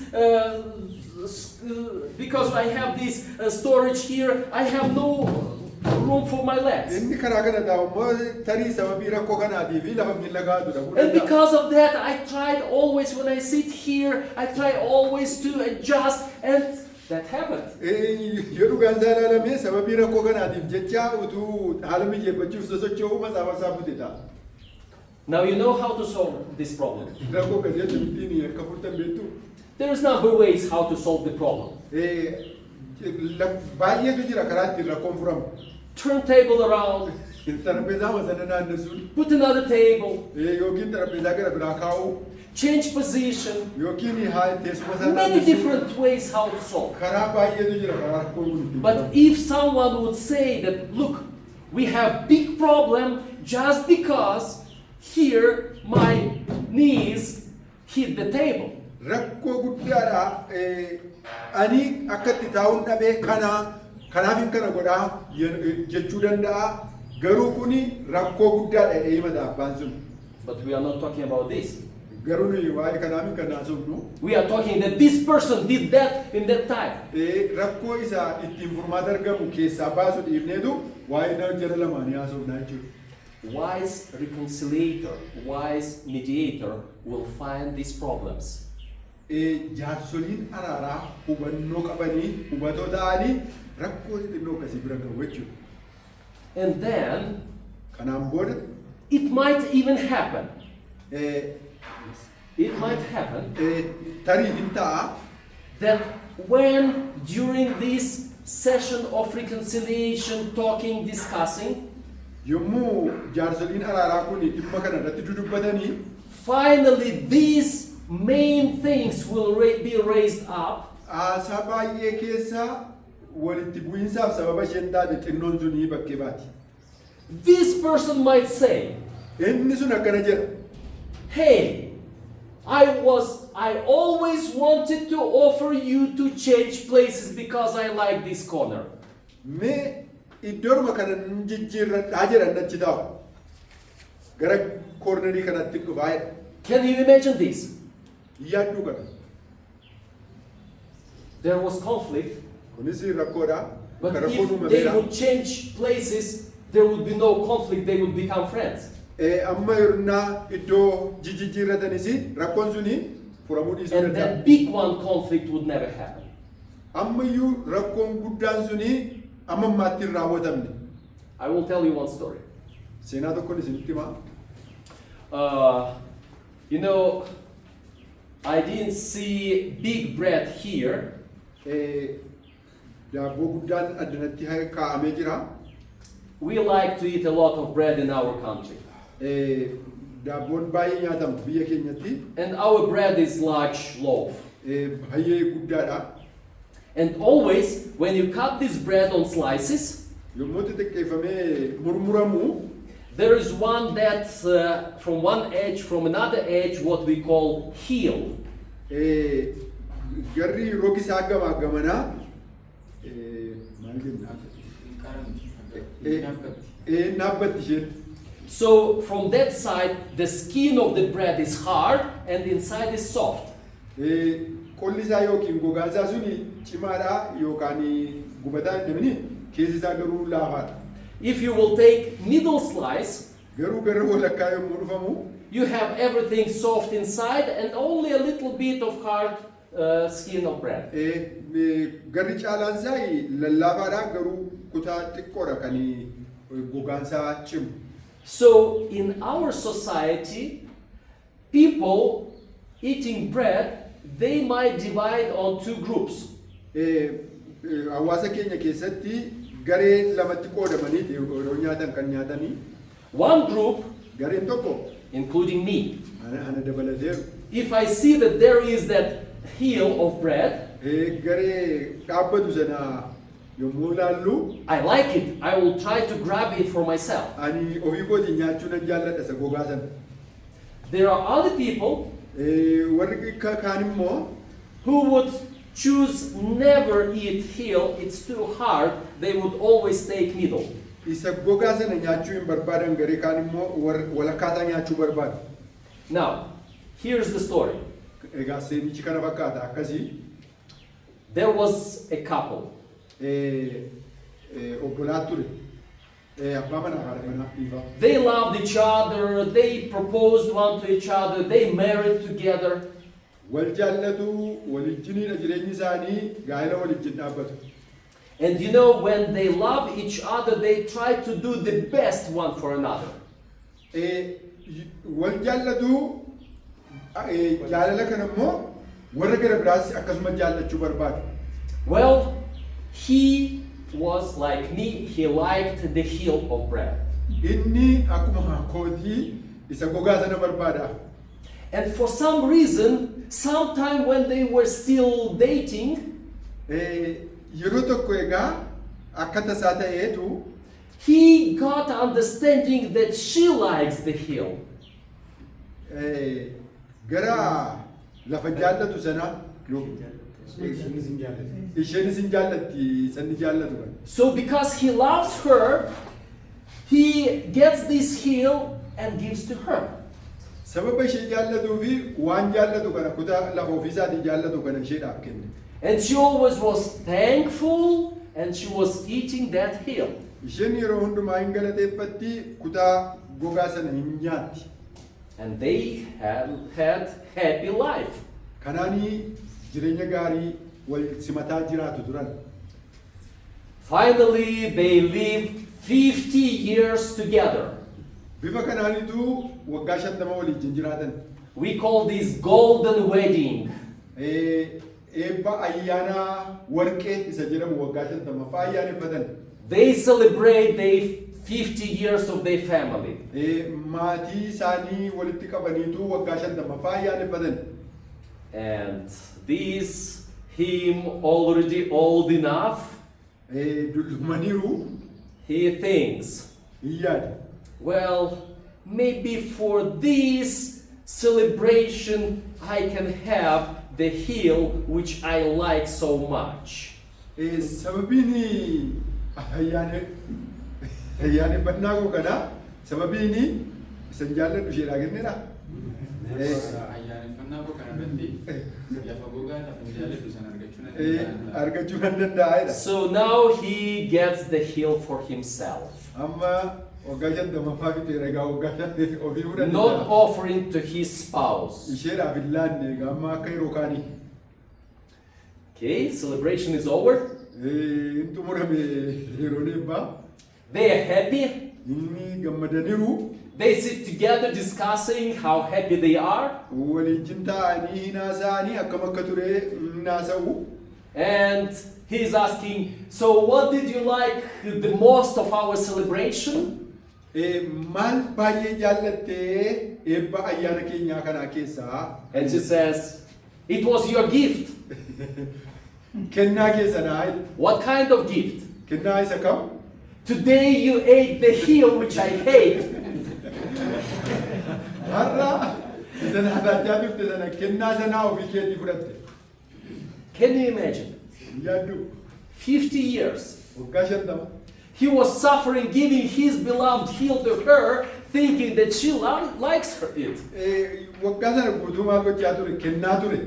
because I have this storage here, I have no room for my legs. Inni karaa kana taa'u immoo tarii sababii rakkoo kanaatii fi lafa miila kaa'atudha. And because of that, I tried always, when I sit here, I try always to adjust, and that happened. Yoo dhugaan isaa ilaalamee sababii rakkoo kanaatiif jecha utuu haala mijeeffachuuf sosocho'uu matsaafa isaa bute ta'a. Now you know how to solve this problem. Rakkoo akkasii ittiin akka furtan beektu. There is number of ways how to solve the problem. Baay'eetu jira karaa ittiin rakkoon furamu. Turn table around, Xarapheezaa sana naannessuun put another table, yookiin xarapheezaa gara biraa kaa'uu change position. yookiin teessuma sana Many naannessuu different ways how to solve. karaa baay'eetu jira karaa rakkoon kun ittiin But furamu. if someone would say that, look, we have big problem just because here my knees hit the table. Rakkoo guddaadha. Ani akka itti taa'uun dhabee kanaafin kana godhaa jechuu danda'a. Garuu kuni rakkoo guddaadha jedhee himata abbaan sun. But we are not talking about this. Garuu nuyi waa'ee kanaafin kan haasofnu We are talking that this person did that in that time. rakkoo isa ittiin furmaata argamu keessaa baasu dhiibneetu waa'ee nama jara lamaanii haasofnaa jechuudha. wise reconciliator, wise mediator will find these problems. Jaarsoliin araaraa hubannoo qabanii hubatoo ta'anii rakkoo xixinnoo akkasii bira gahu jechuudha. And then Kanaan booda it might even happen. It might happen tarii hin ta'a that when during this session of reconciliation, talking, discussing, yommuu jaarsoliin araaraa kun dhimma kana irratti dudubbatanii finally these main things will be raised up. haasaa baay'ee keessaa walitti bu'iinsaaf sababa isheen taate xinnoon sunii bakkee baati. This person might say, Inni sun akkana jedha. hey, I always wanted to offer you to change places because I like this corner. Mee iddooruma kana jijjiirradhaa jedhan achi taa'u. Gara koornerii kanatti dhufaa jedha. Can you imagine this? Yaadduu kana. There was conflict, Kunis rakkoodha. but Kan rakkoon if they uumameedha. would change places, there would be no conflict, they would become friends. Amma yeroo iddoo jijjiirratanis rakkoon suni furamuu dhiisuu And danda'a. that big one conflict would never happen. Ammayyuu rakkoon guddaan suni amma ammaatti hin raawwatamne. I will tell you one story. Seenaa tokkoon isinitti himaa. You know, I didn't see big bread here, Daabboo guddaan addanatti kaa'amee jira. we like to eat a lot of bread in our country. Daabboon baay'ee nyaatama biyya keenyatti. And our bread is large loaf. Baay'ee guddaadha. And always, when you cut this bread on slices, Yommuu xixiqqeeffamee murmuramu there is one that from one edge, from another edge, what we call heel. garri rogi isaa gamaa gamanaa maal jenna? Naabbatti isheen. So from that side, the skin of the bread is hard and inside is soft. Qolli isaa yookiin gogaan isaa suni cimaadha yookaan gubataa hin dabini keessi isaa garuu laafaadha. If you will take middle slice, Garuu gara walakkaa yommuu dhufamu you have everything soft inside and only a little bit of hard skin of bread. garri caalaan isaa lallaafaadha garuu kutaa xiqqoodha kan gogaan isaa cimu. So in our society, people eating bread, they might divide on two groups. Hawaasa keenya keessatti garee lamatti qoodamanii yeroo nyaatan kan nyaatanii One group, gareen tokko including me, ana dabalateeru. if I see that there is that heel of bread, Garee dhaabbatu sana yommuu laallu I like it. I will try to grab it for myself. ani ofii kootiin nyaachuu nan jaalladha isa gogaa sana. There are other people Warri kaan immoo who would choose never eat heel. It's too hard. They would always take middle. isa gogaa sana nyaachuu hin barbaadan garee kaan immoo walakkaataa nyaachuu barbaadu. Now, here's the story. Egaa seenichi kana fakkaata akkasii There was a couple. obbolaa ture. Abbaa manaa haadha manaa dhiifaa. They loved each other. They proposed one to each other. They married together. Wal jaallatu walijjiniidha jireenyi isaanii gaa'ela walijjin dhaabbatu. And you know, when they love each other, they try to do the best one for another. Wal jaallatu jaalala kana immoo warra gara biraas akkasuma jaallachuu barbaadu. Well, he was like me. He liked the heel of bread. Inni akkuma kootii isa gogaa sana barbaada. And for some reason, sometime when they were still dating, Yeroo tokko egaa akka tasaa ta'eetu he got understanding that she likes the heel. gara lafa jaallatu sana isheenis hin jaallatti sanni jaallatu kana. So because he loves her, he gets this heel and gives to her. Sababa ishee jaallatuu fi waan jaallatu kana kutaa lafa ofiisaatii jaallatu kana isheedhaaf kenne. And she always was thankful and she was eating that heel. Isheen yeroo hundumaa hin galateeffatti kutaa gogaa sana hin nyaatti. And they had happy life. Kanaanii jireenya gaarii wal simataa jiraatu turan. Finally, they lived 50 years together. Bifa kanaanitu waggaa 50 waliin jiraatan. We call this golden wedding. Eebba ayyaana warqee isa jedhamu waggaa 50 ayyaaneffatan. They celebrate their 50 years of their family. Maatii isaanii walitti qabaniitu waggaa 50 ayyaaneffatan. And this him already old enough, Dullumaniiru he thinks, hin yaadu. well, maybe for this celebration I can have the hill which I like so much. Sababiin ayyaaneffannaa koo kana sababiin isan jaalladhu isheedhaa kennedha. Ayyaaneffannaa koo kana irratti lafa gogaa lafa jaalladhu san Argachuu kan danda'edha. So now he gets the hill for himself, Amma waggaa 50 fixeera egaa waggaa 50 ofii fudhate. not offering to his spouse. Isheedhaaf hin laanne egaa amma akka yeroo kaanii. Okay, celebration is over. Hin xumurame yeroon eebbaa. They are happy. Inni gammadaniiru They sit together discussing how happy they are. waliin taa'anii hin haasa'anii akkam akka ture hin haasa'u. And he's asking, so what did you like the most of our celebration? Maal baay'ee jaallattee eebba ayyaana keenyaa kanaa keessaa And she says, it was your gift. kennaa keessanaa What kind of gift? kennaa isa kam? Today you ate the heel which I hate. Har'a isa nyaatachaa turte sana kennaa sanaa ofii keetii fudhatte. Can you imagine? Yaaddu 50 years. waggaa 50 He was suffering giving his beloved heel to her, thinking that she likes it. waggaa sana guutumaa gochaa ture kennaa ture.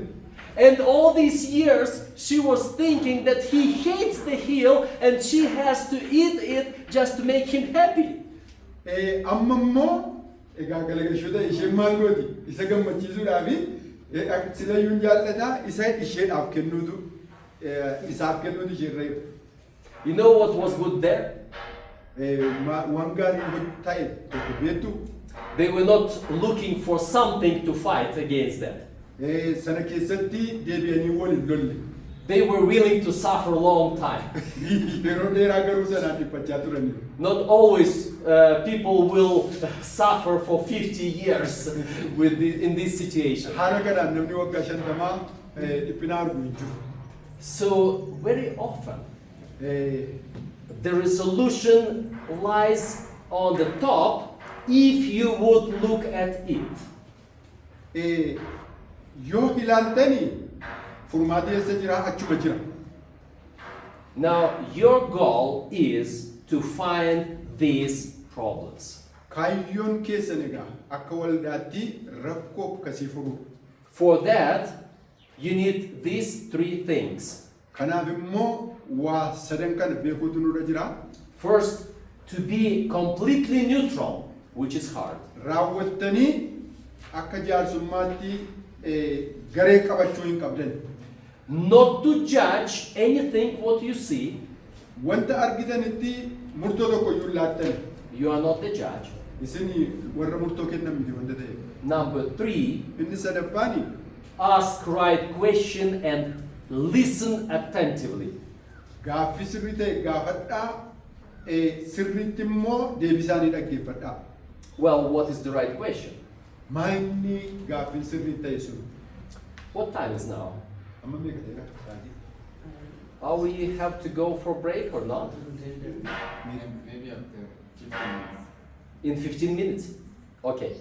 And all these years, she was thinking that he hates the heel and she has to eat it just to make him happy. Amma immoo egaa galagalchoota isheen maal gooti isa gammachiisuudhaafi silayyuun jaallataa isa isheedhaaf kennuutu isaaf kennuutu isheerra jira. You know what was good there? Waan gaarii ta'e tokko beektu They were not looking for something to fight against that. sana keessatti deebi'anii waliin lolle. They were willing to suffer a long time. Yeroo dheeraa garuu sanaan dhiphachaa turaniiru. Not always people will suffer for 50 years in this situation. Haala kanaan namni waggaa 50 dhiphina argu hin jiru. So very often the resolution lies on the top if you would look at it. Yoo ilaaltanii furmaata eessa jira achuma jira. Now your goal is to find these problems. Kaayyoon keessan egaa akka waldaatti rakkoo akkasii furu. For that you need these three things. Kanaaf immoo waa sadan kana beekuutu nurra jira. First, to be completely neutral, which is hard. Raawwattanii akka jaarsummaatti garee qabachuu hin qabdan. Not to judge anything what you see. Wanta argitanitti murtoo tokko iyyuu laattan. You are not the judge. Isin warra murtoo kennan miti wanta ta'e. Number 3, Inni sadaffaani ask right question and listen attentively. gaaffii sirrii ta'e gaafadhaa sirriitti immoo deebisaanii dhaggeeffadhaa. Well, what is the right question? Maayinni gaaffii sirrii ta'e sun What time is now? amma meeqa ta'eera? Are we have to go for break or not? Maybe after 15 minutes. In 15 minutes? Okay.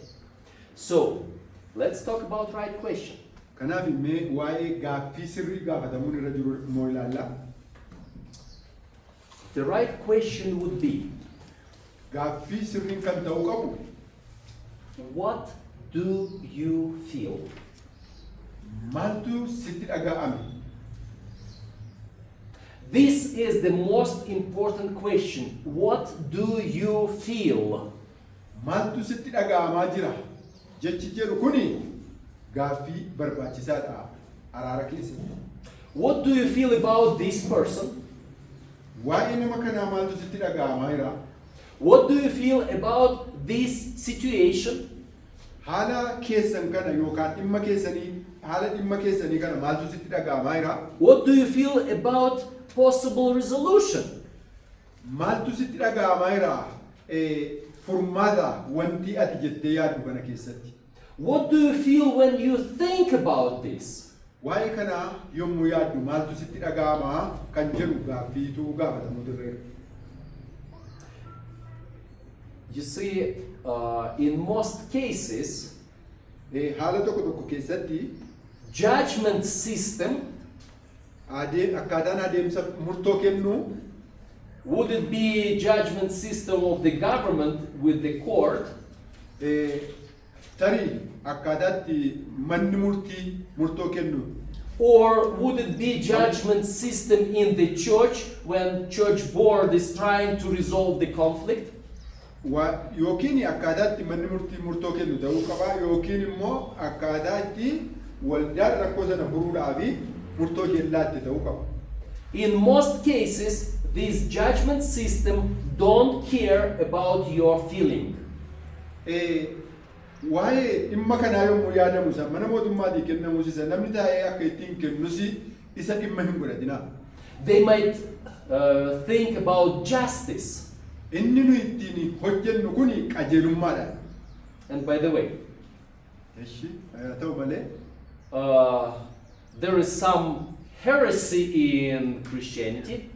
So, let's talk about right question. Kanaaf mee waa'ee gaaffii sirrii gaafatamuun irra jiru immoo ilaallaa. The right question would be, Gaaffii sirriin kan ta'uu qabu what do you feel? maaltu sitti dhaga'ame? This is the most important question. What do you feel? maaltu sitti dhaga'amaa jira jechi jedhu kuni gaaffii barbaachisaadha araara keessatti. What do you feel about this person? Waa'ee nama kanaa maaltu sitti dhaga'amaa jira? What do you feel about this situation? Haala keessan kana yookaan dhimma keessanii haala dhimma keessanii kana maaltu sitti dhaga'amaa jira? What do you feel about possible resolution? Maaltu sitti dhaga'amaa jira? Furmaata wanti ati jettee yaaddu kana keessatti. What do you feel when you think about this? Waa'ee kana yommuu yaaddu maaltu sitti dhaga'amaa kan jedhu gaaffiitu gaafatamu dirreera. You see, in most cases, Haala tokko tokko keessatti judgment system akkaataan adeemsa murtoo kennuu would it be judgment system of the government with the court, tarii akkaataatti manni murtii murtoo kennu or would it be judgment system in the church when church board is trying to resolve the conflict? yookiin akkaataatti manni murtii murtoo kennu ta'uu qaba yookiin immoo akkaataatti waldaan rakkoo sana furuudhaaf murtoo kellaatti ta'uu qaba. In most cases, this judgment system don't care about your feeling. Waa'ee dhimma kanaa yommuu yaadamu isa mana mootummaatii kennamus isa namni taa'ee akka ittiin kennus isa dhimma hin godhatinaa. They might think about justice. Inni nu ittiin hojjennu kuni qajeelummaadha. And by the way, Eshi ta'u malee there is some heresy in Christianity,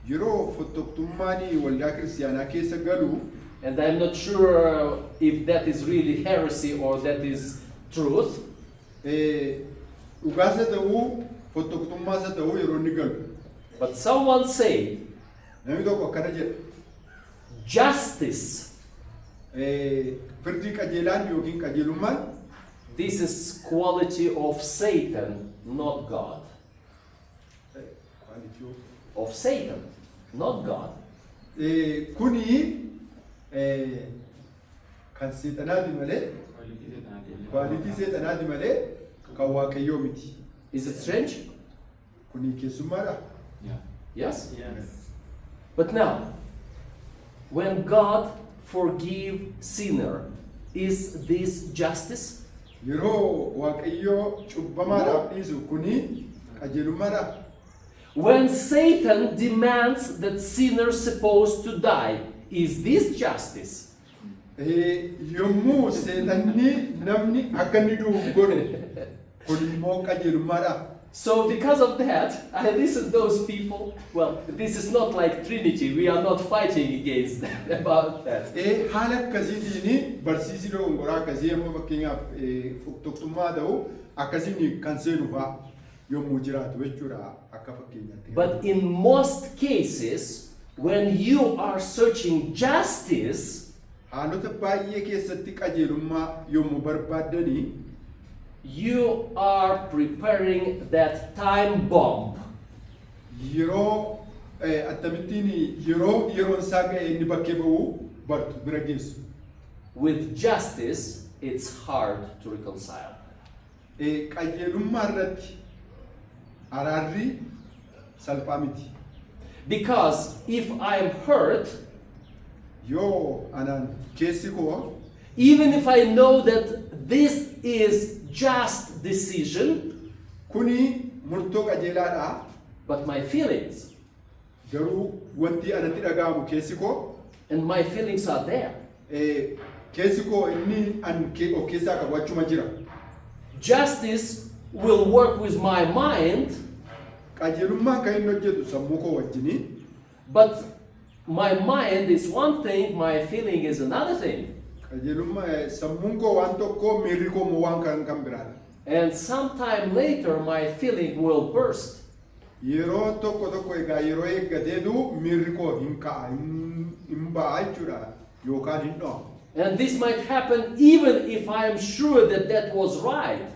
yeroo fottoktummaan waldaa kiristaanaa keessa galu and I'm not sure if that is really heresy or that is truth. dhugaasa ta'uu fottoktummaasa ta'uu yeroo inni galu. But someone said, Namni tokko akkana jedha. justice, Firdii qajeelaan yookiin qajeelummaan this is quality of Satan, not God. Of Satan, not God. Kuni kan seexanaati malee kwaalitii seexanaati malee kan waaqayyoo miti. Is it strange? Kuni keessummaadha. Yes? Yes. But now, when God forgive sinner, is this justice? Yeroo waaqayyoo cubbamaadhaaf dhiisu kuni qajeelummaadha. When Satan demands that sinners supposed to die, is this justice? Yommuu seexanni namni akka inni du'u godhu kun immoo qajeelummaadha. So because of that, I listen to those people. Well, this is not like Trinity. We are not fighting against them about that. Haala akkasiitiin barsiisii dogongoraa akkasii amma fakkeenyaaf fottoktummaa ta'u akkasiin kan seenu fa'a yommuu jiraatu jechuudha akka fakkeenyaatti. But in most cases, when you are searching justice, haalota baay'ee keessatti qajeelummaa yommuu barbaaddanii you are preparing that time bomb. yeroo akkamittiin yeroon isaa ga'e inni bakkee ba'uu bartu bira geessu. With justice, it's hard to reconcile. Qajeelummaa irratti araarri salphaa miti. Because if I am hurt, Yoo anaan keessi koo even if I know that this is just decision, kuni murtoo qajeelaadha. but my feelings, Garuu wanti anatti dhaga'amu keessi koo and my feelings are there. keessi koo inni an of keessaa qabu achuma jira. Justice will work with my mind, Qajeelummaan kan inni hojjetu sammuu koo wajjini. but my mind is one thing, my feeling is another thing. Qajeelummaa sammuun koo waan tokko miirri koo immoo waan kan biraadha. And sometime later, my feeling will burst. Yeroo tokko egaa yeroo eeggateetu miirri koo hin ka'a hin ba'a jechuudha yookaan hin dho'a. And this might happen even if I am sure that that was right.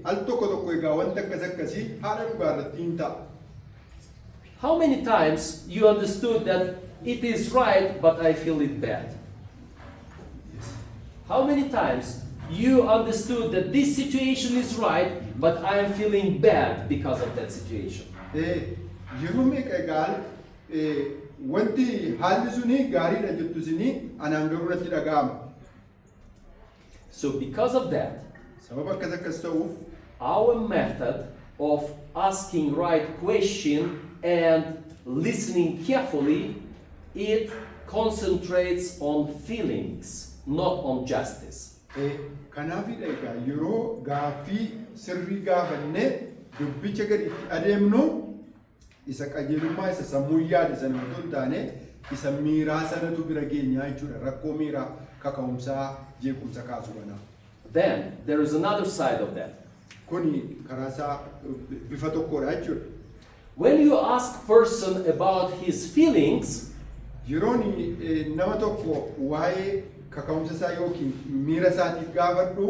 Al tokko egaa wanta akkasii haala dhugaa irratti hin ta'a. How many times you understood that it is right, but I feel it bad? How many times you understood that this situation is right, but I am feeling bad because of that situation? Yeroo meeqa egaa wanti haalli suni gaariidha jettu sini anaan garuu natti dhaga'ama. So because of that, Sababa akkas ta'uuf our method of asking right question and listening carefully, it concentrates on feelings, not on justice. kanaafidha egaa yeroo gaaffii sirrii gaafannee dubbicha gadi itti adeemnu isa qajeelummaa isa sammuu yaade sana otoo hin taane isa miiraa sanatu bira geenyaa jechuudha. Rakkoo miiraa kaka'umsaa jeequmsa kaasu kana. Then there is another side of that. Kuni karaa isaa bifa tokkodha jechuudha. When you ask person about his feelings, Yeroon nama tokko waa'ee kaka'umsa isaa yookiin miira isaatiif gaafadhu,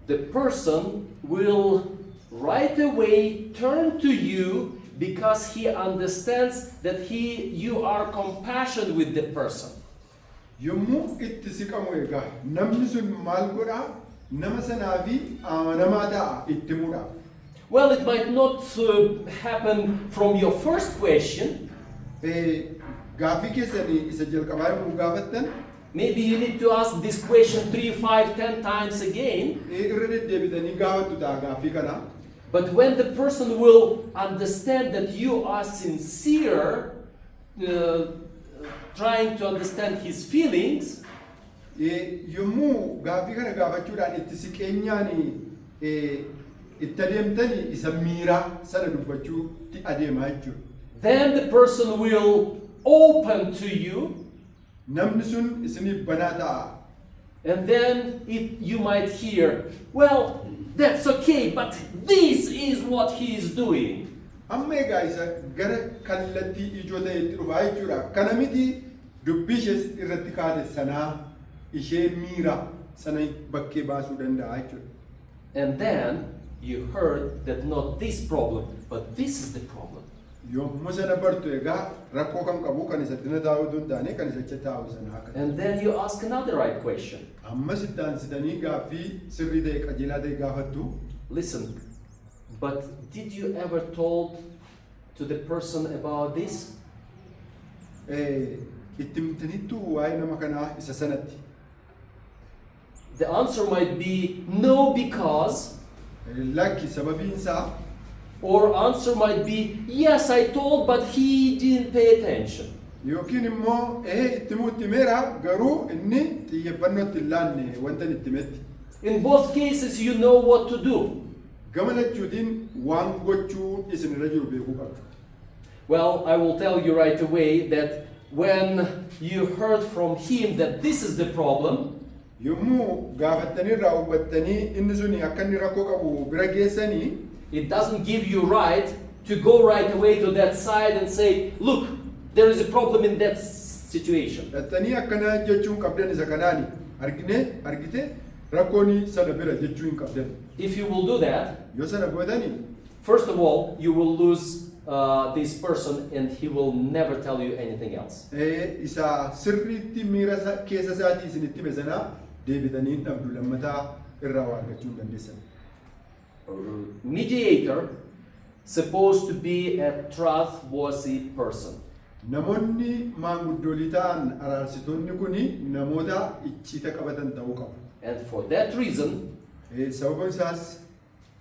the person will right away turn to you because he understands that you are compassionate with the person. yommuu itti siqamu egaa namni sun maal godhaa? Nama sanaafi amanamaa ta'a itti himuudhaaf. Well, it might not happen from your first question. Gaaffii keessanii isa jalqabaa yommuu gaafattan Maybe you need to ask this question 3, 5, 10 times again. irra deddeebitanii gaafattu ta'a gaaffii kana. But when the person will understand that you are sincere, trying to understand his feelings, yommuu gaaffii kana gaafachuudhaan itti siqeenyaan itti adeemtanii isa miiraa sana dubbachuutti adeemaa jechuudha. then the person will open to you, Namni sun isiniif banaa ta'a. and then you might hear, well, that's okay, but this is what he is doing. Amma egaa isa gara kallattii ijoo ta'etti dhufaa jechuudha. Kana miti dubbii ishees irratti kaate sanaa ishee miira sana bakkee baasuu danda'a jechuudha. And then you heard that not this problem, but this is the problem. Yommuu sana bartu egaa rakkoo kan qabu kan isatti na taa'uu hin taane kan isacha taa'u sanaa kan. And then you ask another right question. Ammas itti aansitanii gaaffii sirrii ta'e qajeelaa ta'e gaafattu. Listen, but did you ever told to the person about this? Itti himtaniittu waa'ee nama kanaa isa sanatti. The answer might be no, because, Lakki sababiinsaa or answer might be yes, I told, but he didn't pay attention. yookiin immoo itti himuu itti himeera garuu inni xiyyeeffannoo itti hin laanne wanta itti himetti. In both cases, you know what to do. Gama lachuutiin waan gochuu isin irra jiru beekuu qabdu. Well, I will tell you right away that when you heard from him that this is the problem, Yommuu gaafattanii irraa hubattanii inni suni akka inni rakkoo qabu bira geessanii it doesn't give you right to go right away to that side and say, look, there is a problem in that situation. dhattanii akkana jechuun qabdan isa kanaani argite rakkooni sana bira jechuu hin qabdan. If you will do that, Yoo sana gootanii first of all, you will lose this person and he will never tell you anything else. isa sirriitti miira keessa isaatii isinitti hime sanaa deebitanii hin dhabdu lammataa irraa waa argachuu hin dandeessan. Mediator supposed to be a trustworthy person. Namoonni maanguddoolii ta'an araarsitoonni kuni namoota icciita qabatan ta'uu qabu. And for that reason, Sababni isaas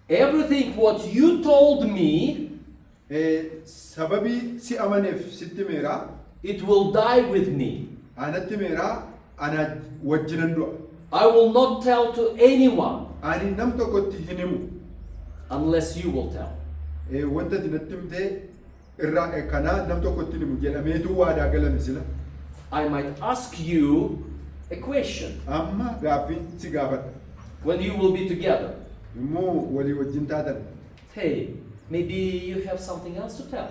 everything what you told me, sababii si amaneef sitti himeera, it will die with me. anatti himeera, ana wajjinan du'a. I will not tell to anyone Ani nam tokkotti hin himu. unless you will tell. Wanta ati natti himte irraa kanaa nam tokkotti hin himu jedhameetu waadaa galame sila. I might ask you a question Amma gaaffiin si gaafadha. when you will be together. Yommuu walii wajjin taatan. Hey, maybe you have something else to tell.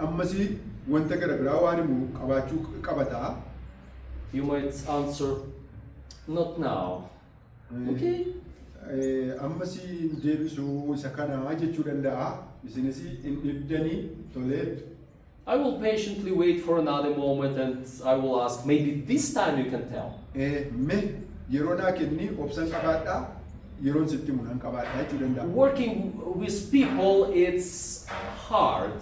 Ammasii wanta gara biraa waan himu qabaachuu qabataa. You might answer, not now. Okay? Ammasii deebisuu isa kanaa jechuu danda'a. Isinis hin dhibdanii toleet. I will patiently wait for another moment and I will ask, maybe this time you can tell. Me yeroo naa kenni obsan qabaadhaa yeroon sitti munan qabaadhaa jechuu danda'a. Working with people, it's hard.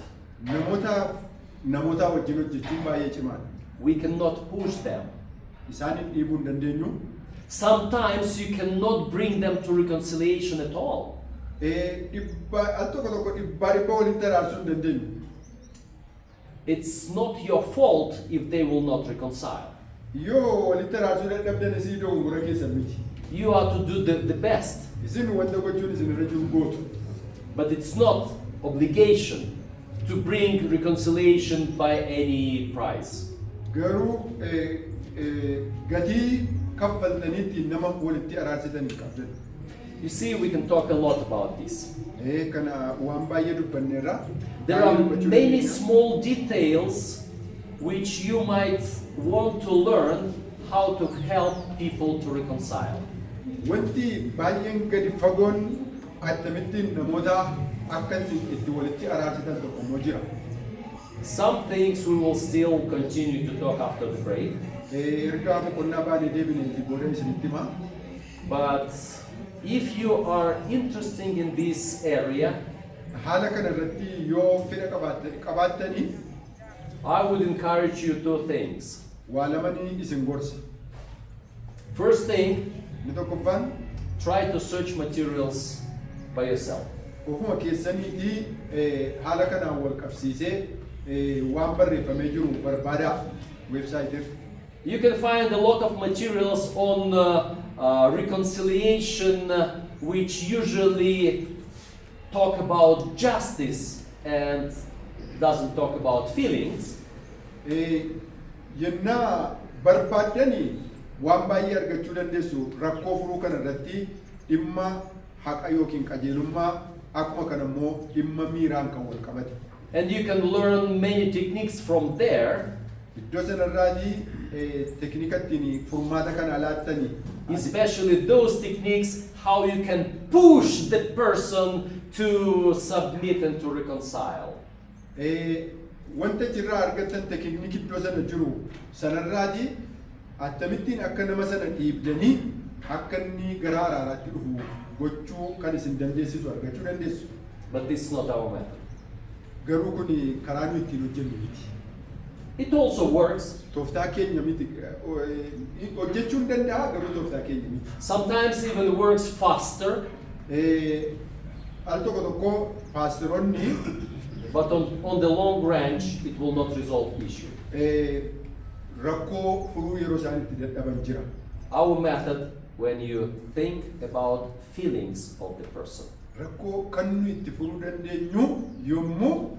Namoota wajjin hojjechuun baay'ee cimaadha. We cannot push them. Isaanin dhiibuu hin dandeenyu. Sometimes you cannot bring them to reconciliation at all. Al tokko tokko dhibbaa walitti araarsuu hin dandeenyu. It's not your fault if they will not reconcile. Yoo walitti araarsuu dadhabdan isii dogongora keessan miti. You are to do the best. Isin wanta gochuun isin irra jiru gootu. But it's not obligation to bring reconciliation by any price. Garuu gatii kaffaltaniitti nama walitti araarsitan hin qabdan. You see, we can talk a lot about this. Kana waan baay'ee dubbanneerra. There are many small details which you might want to learn how to help people to reconcile. Wanti baay'een gadi fagoon akkamittiin namoota akkasiin itti walitti araarsitan tokko immoo jira. Some things we will still continue to talk after the break. Ergaa boqonnaa baanee deebineeti booda isinitti himaa. But if you are interested in this area, Haala kana irratti yoo fedha qabaattanii I would encourage you two things. waa lamanii isin gorsa. First thing, Inni tokkoffaan try to search materials by yourself. ofuma keessaniitii haala kanaan wal qabsiisee waan barreeffamee jiru barbaadaa weebsaayitii. You can find a lot of materials on reconciliation which usually talk about justice and doesn't talk about feelings. Yennaa barbaaddanii waan baay'ee argachuu dandeessu rakkoo furuu kana irratti dhimma haqa yookiin qajeelummaa akkuma kana immoo dhimma miiraan kan wal qabate. And you can learn many techniques from there. Iddoo sanarraatii teknikattiin furmaata kana laattanii Especially those techniques, how you can push the person to submit and to reconcile. wanta jirraa argatan teknikii iddoo sana jiru sanarraatii akkamittiin akka nama sana dhiibdanii akka inni gara araaraatti dhufu gochuu kan isin dandeessisu argachuu dandeessu. But this is not our method. Garuu kun karaa nu ittiin hojjennu miti. It also works. Tooftaa keenya miti. Hojjechuun danda'a garuu tooftaa keenya miti. Sometimes even works faster, Al tokko tokko paasteroonni but on the long range, it will not resolve the issue. rakkoo furuu yeroo isaan itti dadhaban jira. Our method, when you think about feelings of the person. Rakkoo kan nu itti furuu dandeenyu yommuu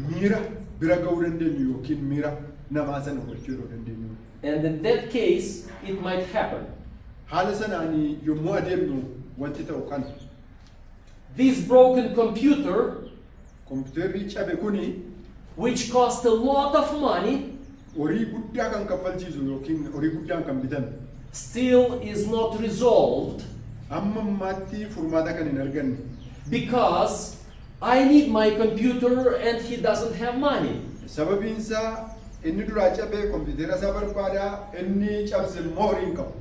miira bira ga'uu dandeenyu yookiin miira namaa sana hubachuu yeroo dandeenyu. And in that case, it might happen. Haala sanaanii yommuu adeemnu wanti ta'u kana. This broken computer, Kompiitarri cabe kuni which cost a lot of money, horii guddaa kan kaffalchiisu yookiin horii guddaan kan bitan still is not resolved amma ammaatti furmaata kan hin arganne. because I need my computer and he doesn't have money. Sababiinsaa inni duraa cabee kompiitara isaa barbaadaa inni cabse immoo horii hin qabu.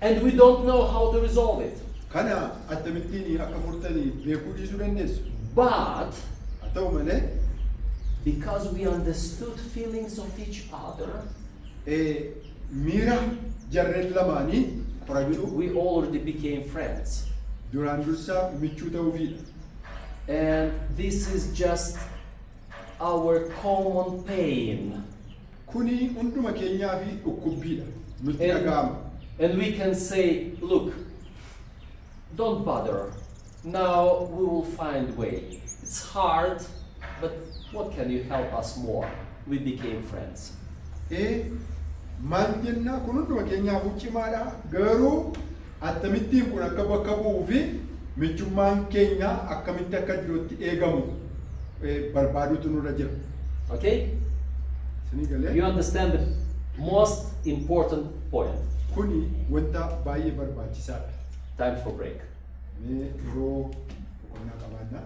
And we don't know how to resolve it. Kana akkamittiin akka furtanii beekuu dhiisuu dandeessu. But Haa ta'u malee because we understood feelings of each other, miira jarreen lamaanii qorachuu we already became friends. duraan dursaa michuu ta'uufiidha. And this is just our common pain. Kuni hunduma keenyaa fi dhukkubbiidha. Nutti dhaga'ama. And we can say, look, don't bother. Now we will find way. It's hard, but what can you help us more? We became friends. Maal jennaa kun hunduma keenyaaf cimaadha. Garuu akkamittiin kun akka bakka bu'uu fi michummaan keenya akkamitti akka jirutti eegamu barbaaduutu nurra jira. Okay? Isinii galee? You understand the most important point. Kuni wanta baay'ee barbaachisaadha. Time for break. Mee yeroo boqonnaa qabaannaa.